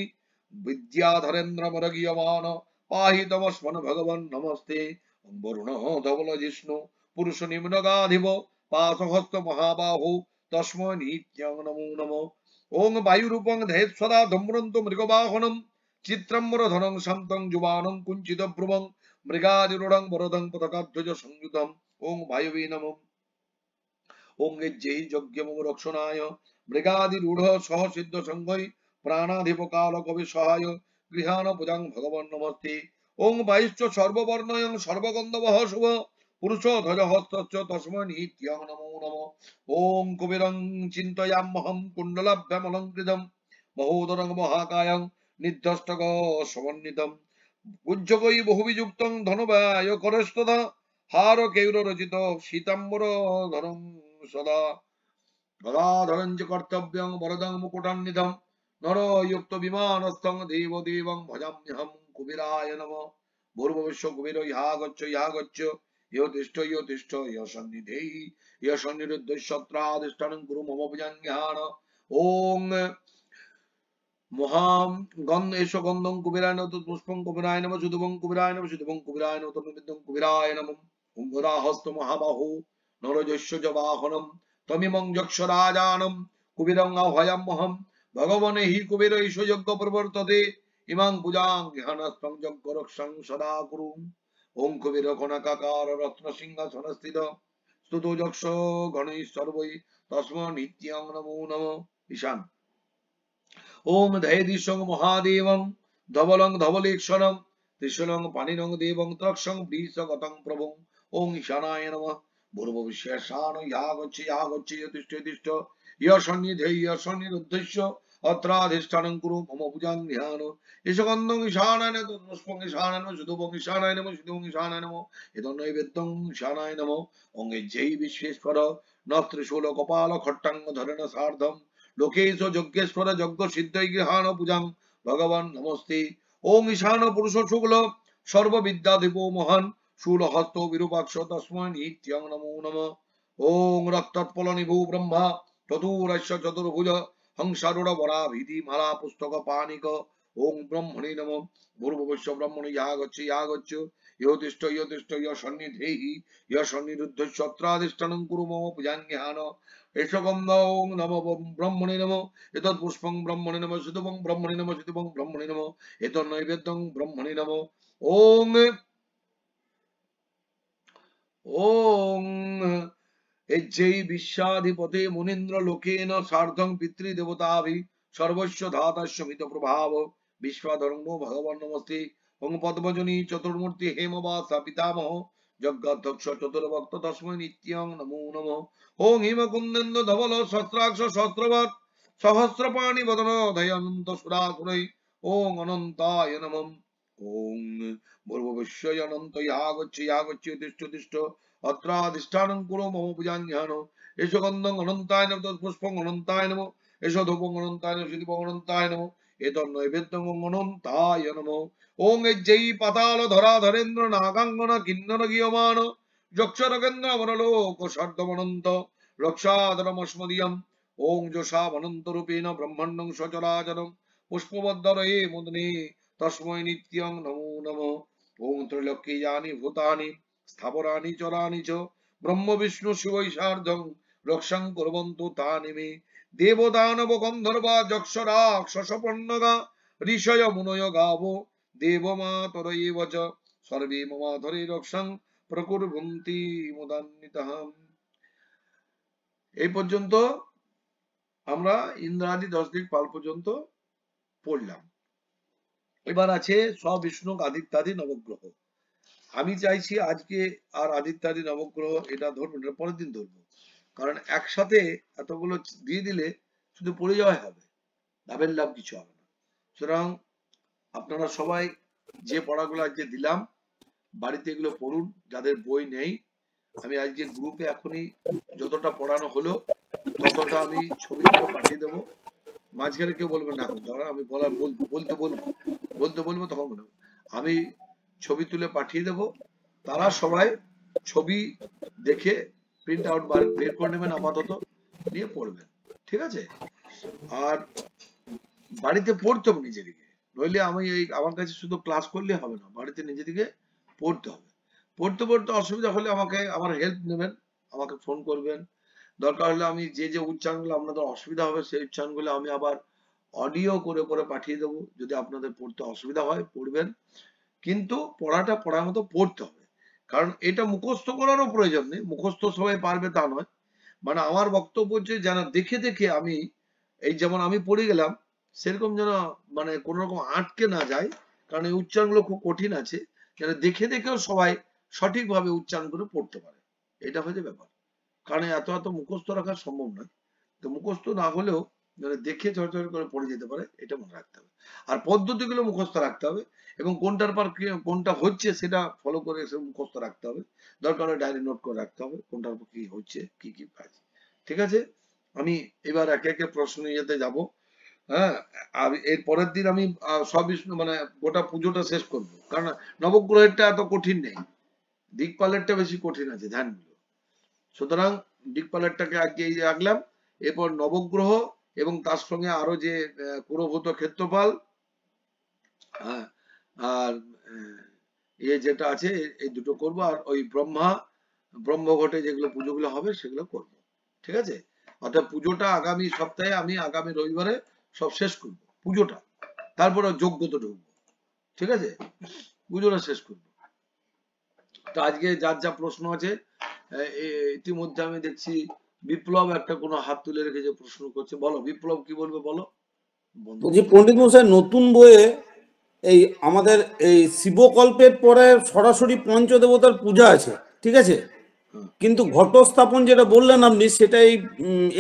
विद्याधरेन्द्रमरगीयमान पाहि तमस्मन् भगवन् नमस्ते ओं वरुणः धवल जिष्णु पुरुष निम्नगाधिप पाशहस्त महाबाहो तस्मै नित्यं नमो नमः ओं वायुरूपं ध्येत् सदा धूम्रन्तो मृगवाहनं चित्रम्बरधरं शान्तं जुबानं कुञ्चितभ्रुवं मृगादिरूढं वरदं पताकाध्वज संयुतं ओं वायवे नमः ओं यज्जै यज्ञं रक्षणाय मृगादिरूढ सह सिद्ध संगै प्राणाधिप काल कवि सहाय गृहाण पूजां भगवन् नमस्ते ओं वायुश्च सर्ववर्णयं सर्वगन्धवः शुभ पुरुषो ध्वजहस्तश्च तस्मै नित्यं नमो नमः ओं कुबेरं चिन्तयाम्यहं कुण्डलाभ्यामलङ्कृतं महोदरं महाकायं निर्धष्टक समन्वितं उज्जगै बहुवियुक्तं धनुवाय करस्तदा हारकैररचित शीताम्बरधरं सदा गदाधरं च कर्तव्यं वरदं मुकुटान्वितं नरयुक्त विमानस्थं देवदेवं भजाम्यहं कुबेराय नमः भूर्भुवस्व कुबेर यागच्छ यो तिष्ठ यशन्निधेहि यशन्निरुद्धश्वत्राधिष्ठानं कुरु मम पूजाज्ञान ओं महां गन्ध एष गन्धं कुबेराय नमः पुष्पं कुबेराय नमः शुद्धं कुबेराय नमः शुद्धं कुबेराय नमः तन्निमित्तं कुबेराय नमः ओं गदाहस्त महाबाहो नरजस्य च वाहनं तमिमं यक्षराजानं कुबेरं आह्वयाम्यहं भगवने हि कुबेर ईश यज्ञ प्रवर्तते इमां पूजां ज्ञानस्तं यज्ञरक्षं सदा कुरु ओं कुबेर कनकाकार रत्न सिंहासनस्थित स्तुतो यक्ष गणैः सर्वै तस्मै नित्यं नमो नमः ईशान ओं ध्येदिशं महादेवं धवलं धवलेक्षणं त्रिशूलं पाणिनं देवं त्रक्षं वृषगतं प्रभुं ओं ईशानाय नमः भूर्भुवस्व यागच्छ तिष्ठ यशन्निधेयशन्निरुद्धस्य अत्राधिष्ठानं कुरु मम पूजां ध्यान यशगन्धं ईशानाय नमः पुष्पं ईशानाय नमः शुद्धं ईशानाय नमः शुद्धं ईशानाय नमः एतन्नैवेद्यं ईशानाय नमः ओं जय विश्वेश्वर न त्रिशूल कपाल खट्टांग धरण सार्धं लोकेश यज्ञेश्वर यज्ञ सिद्धै गृहाण पूजां भगवान् नमस्ते ओं ईशान पुरुष शुक्ल सर्वविद्याधिपो महान् शूलहस्तो विरूपाक्ष तस्मै नित्यं नमो नमः ओं रक्तत्पलनिभो ब्रह्मा चतुरस्य चतुर्भुज हंसारूढ़ वराभिधि माला पुस्तक पानिक ओं ब्रह्मणे नमः भूर्भुवस्व ब्रह्मणे यागच्छ यो तिष्ठ यशन्निधेहि यशन्निरुद्धश्वत्राधिष्ठानं कुरु मम पूजाज्ञान एषगन्धं नमः ब्रह्मणे नमः एतत्पुष्पं ब्रह्मणे नमः शुद्धं ब्रह्मणे नमः शुद्धं ब्रह्मणे नमः एतन्नैवेद्यं ब्रह्मणे नमः ओं ओं यज्जै विश्वाधिपते मुनीन्द्र लोकेन सार्धं पितृदेवताभिः सर्वस्य धातस्य मित प्रभाव विश्वाधर्मो भगवान् नमस्ते ওং পদ্মজনী চতুর্মূর্তি হেমবাসা পিতামহ যজ্ঞাধ্যক্ষ চতুর্ভক্ত তস্মৈ নিত্যং নমো নমঃ। ওং হিমকুন্দেন্দু ধবল সহস্রাক্ষ সহস্রবৎ সহস্রপাণি বদন দয়ানন্ত সুরাসুরৈ ওং অনন্তায় নমঃ। ওং ভূর্ভুবস্যৈ অনন্ত ইয়াগচ্ছ তিষ্ঠ অত্রাধিষ্ঠানং কুরু মম পূজাঞ্জহান। এষ গন্ধং অনন্তায় নমঃ পুষ্পং অনন্তায় নমঃ এষ ধূপং অনন্তায় নমঃ শিল্পং অনন্তায় নমঃ এতন্নৈবেদ্যং অনন্তায় নমঃ। ওং এজ্জৈ পাতাল ধরা ধরেন্দ্র নাগাঙ্গনা কিন্নর গীয়মান যক্ষরকেন্দ্র অমরলোক সার্ধমনন্ত রক্ষাধরমস্মদীয়ম। ওং যোষাবনন্ত রূপেণ ব্রহ্মাণ্ডং সচরাচরম পুষ্পবদ্ধরয়ে মুদনে তস্মৈ নিত্যং নমো নমঃ। ওং ত্রৈলোক্যানি ভূতানি স্থাবরানি চরানি চ ব্রহ্ম বিষ্ণু শিবৈ সার্ধং রক্ষাং কুর্বন্তু তানি মে। দেবদানব গন্ধর্বা যক্ষ রাক্ষস পণ্যগা ঋষয় মুনয় গাব দেবমাতরৈব চ সর্বে মমাধরে রক্ষাং প্রকুর্বন্তি মুদান্বিতাঃ। এই পর্যন্ত আমরা ইন্দ্রাদি 10 দিক পাল পর্যন্ত পড়লাম। এবার আছে সবিষ্ণু আদিত্যাদি নবগ্রহ। আমি চাইছি আজকে আর আদিত্যাদি নবগ্রহ এটা ধরবো না, পরের দিন ধরবো, কারণ একসাথে এতগুলো দিয়ে দিলে শুধু পড়ে যাওয়াই হবে, লাভের লাভ কিছু হবে না। সুতরাং আপনারা সবাই যে পড়াগুলো আজকে দিলাম বাড়িতে এগুলো পড়ুন, যাদের বই নেই। আমি আজকে গ্রুপে এখনই যতটা পড়ানো হলো ততটা আমি ছবি করে পাঠিয়ে দেবো। মাঝখানে কেউ বলবেন না, এখন ধরো আমি বলতে বলবো তখন বলবো। আমি ছবি তুলে পাঠিয়ে দেবো, তারা সবাই ছবি দেখে প্রিন্ট আউট বের করে নেবেন, আপাতত নিয়ে পড়বেন, ঠিক আছে? আর বাড়িতে পড়তে হবে নিজেদিকে, নইলে আমি আমার কাছে শুধু ক্লাস করলে হবে না, বাড়িতে নিজেদিকে পড়তে হবে। পড়তে অসুবিধা হলে আমাকে আমার হেল্প নেবেন, আমাকে ফোন করবেন। দরকার হলে আমি যে উচ্চারণগুলো আপনাদের অসুবিধা হবে সেই উচ্চারণগুলো আমি আবার অডিও করে পাঠিয়ে দেবো। যদি আপনাদের পড়তে অসুবিধা হয় পড়বেন, কিন্তু পড়াটা পড়ার মতো পড়তে হবে। কারণ এটা মুখস্থ করারও প্রয়োজন নেই, মুখস্থ সবাই পারবে তা নয়। মানে আমার বক্তব্য হচ্ছে যেন দেখে দেখে আমি, এই যেমন আমি পড়ে গেলাম সেরকম যেন মানে কোন রকম আটকে না যায়, কারণ এই উচ্চারণগুলো খুব কঠিন আছে, যেন দেখে দেখেও সবাই সঠিকভাবে উচ্চারণ করে পড়তে পারে, এটা হচ্ছে ব্যাপার। কারণ এত মুখস্থ রাখা সম্ভব নয়, তো মুখস্থ না হলেও মানে দেখে ঝরঝর করে পড়ে যেতে পারে, এটা মনে রাখতে হবে। আর পদ্ধতিগুলো মুখস্থ রাখতে হবে, এবং কোনটার পর কোনটা হচ্ছে সেটা ফলো করে মুখস্থ রাখতে হবে। দরকার হলে ডায়েরি নোট করে রাখতে হবে কোনটার পর কি হচ্ছে, কি কাজ, ঠিক আছে? আমি এবার একে একে প্রশ্ন নিয়ে যাব। হ্যাঁ, আর এর পরের দিন আমি সব মানে গোটা পুজোটা শেষ করব, কারণ নবগ্রহেরটা এত কঠিন নেই, দিকপালেরটা বেশি কঠিন আছে ধ্যানগুলো। সুতরাং দিকপালেরটাকে আজকে এই রাখলাম, এরপর নবগ্রহ এবং তার সঙ্গে আরো যে পুরভূত ক্ষেত্রপাল, হ্যাঁ, আর যেটা আছে এই দুটো করব। আর ওই ব্রহ্মঘটে যেগুলো পুজোগুলো হবে সেগুলো করব, ঠিক আছে? অর্থাৎ পুজোটা আগামী সপ্তাহে, আমি আগামী রবিবারে সব শেষ করব পুজোটা, তারপরে যজ্ঞতে ঢুকবো, ঠিক আছে? পুজোটা শেষ করব। তো আজকে যার যা প্রশ্ন আছে, ইতিমধ্যে আমি দেখছি বিপ্লব একটা কোনো হাত তুলে রেখে যে প্রশ্ন করছে। বলো বিপ্লব, কি বলবে বলো। বলছি পণ্ডিত মশাই, নতুন বইয়ে এই আমাদের এই শিবকল্পের পরে সরাসরি পঞ্চদেবতার পূজা আছে, ঠিক আছে, কিন্তু ঘটস্থাপন যেটা বললেন আপনি সেটা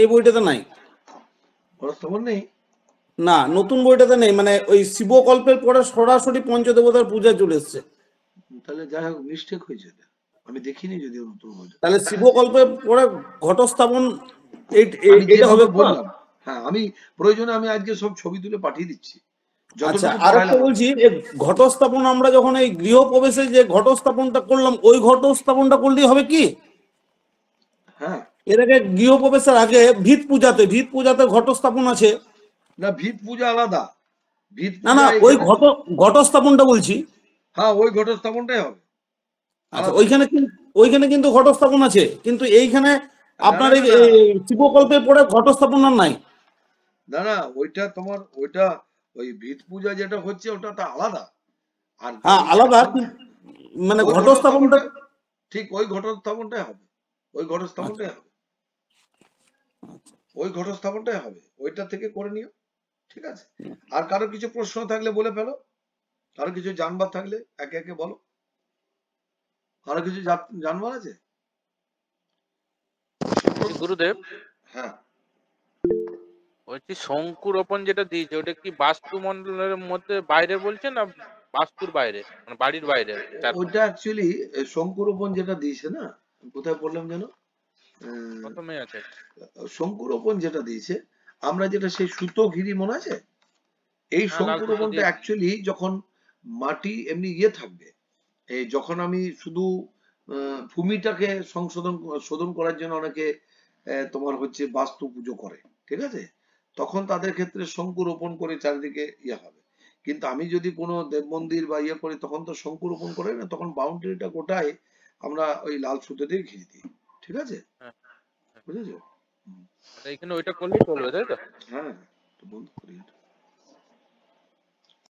এই বইটাতে নাই। ঘটস্থাপন নেই? না, নতুন বইটাতে নেই, মানে ওই শিবকল্পের পরে সরাসরি পঞ্চদেবতার পূজা চলে এসছে। তাহলে যাই হোক মিস্টেক হয়েছে, আমি দেখিনি যদিও নতুন বই। তাহলে শিবকল্পের পরে ঘটস্থাপন এটা হবে বললাম। হ্যাঁ, আমি প্রয়োজনে আমি আজকে সব ছবি তুলে পাঠিয়ে দিচ্ছি। আচ্ছা, আর একটা বলছি, ঘটস্থাপন আমরা যখন এই গৃহপ্রবেশে যে ঘটস্থাপনটা করলাম, ওই ঘটস্থাপনটা করলেই হবে কি? হ্যাঁ, এর আগে গৃহপ্রবেশের আগে ভিত পূজাতে ঘটস্থাপন আছে না? ভিত পূজা আলাদা, না ওই ঘটস্থাপনটা বলছি। হ্যাঁ, ওই ঘটস্থাপনটাই হবে। আচ্ছা, ওইখানে কিন্তু ঘটস্থাপন আছে, কিন্তু এইখানে আপনার এই শিবকল্পের পরে ঘটস্থাপন আর নাই। না, ওইটা তোমার ওইটা ওই ভিত পূজা যেটা হচ্ছে ওটা তো আলাদা। আর হ্যাঁ, আলাদা, মানে ঘটস্থাপনটা ঠিক ওই ঘটস্থাপনটাই হবে, ওই ঘটস্থাপনটাই হবে, ওইটা থেকে করে নিও, ঠিক আছে? আর কারো কিছু প্রশ্ন থাকলে বলে ফেলো। আরো কিছু জানবার থাকলে একে একে বলো। আরো কিছু জানবার আছে? গুরুদেব, হ্যাঁ, বলছি শঙ্কুরোপণ যেটা দিয়েছে ওটা কি বাস্তু মন্ডলের মধ্যে বাইরে বলছে না বাস্তুর বাইরে, মানে বাড়ির বাইরে? ওইটা অ্যাকচুয়ালি শঙ্কুরোপণ যেটা দিয়েছে না, কোথায় বললাম যেন, প্রথমে আছে শঙ্কুরোপণ যেটা দিয়েছে, আমরা যেটা সেই সুতো ঘিরি মনে আছে, এই হ্যাঁ, লাল সুতো শঙ্কুরোপণটা দিয়ে। অ্যাকচুয়ালি যখন মাটি এমনি থাকবে, এই যখন আমি শুধু ভূমিটাকে শোধন করার জন্য অনেকে তোমার হচ্ছে বাস্তু পুজো করে, ঠিক আছে, তখন তাদের ক্ষেত্রে শঙ্কু রোপণ করে চারিদিকে হবে। কিন্তু আমি যদি কোনো দেব মন্দির বা করি তখন তো শঙ্কু রোপণ করে না, তখন বাউন্ডারিটা গোটায় আমরা ওই লাল সুতো দিয়ে ঘিরে দিই, ঠিক আছে, হ্যাঁ, বুঝেছো? মানে এখানে ওইটা করলেই চলবে, তাই তো? হ্যাঁ, তো বন্ধ করি এটা।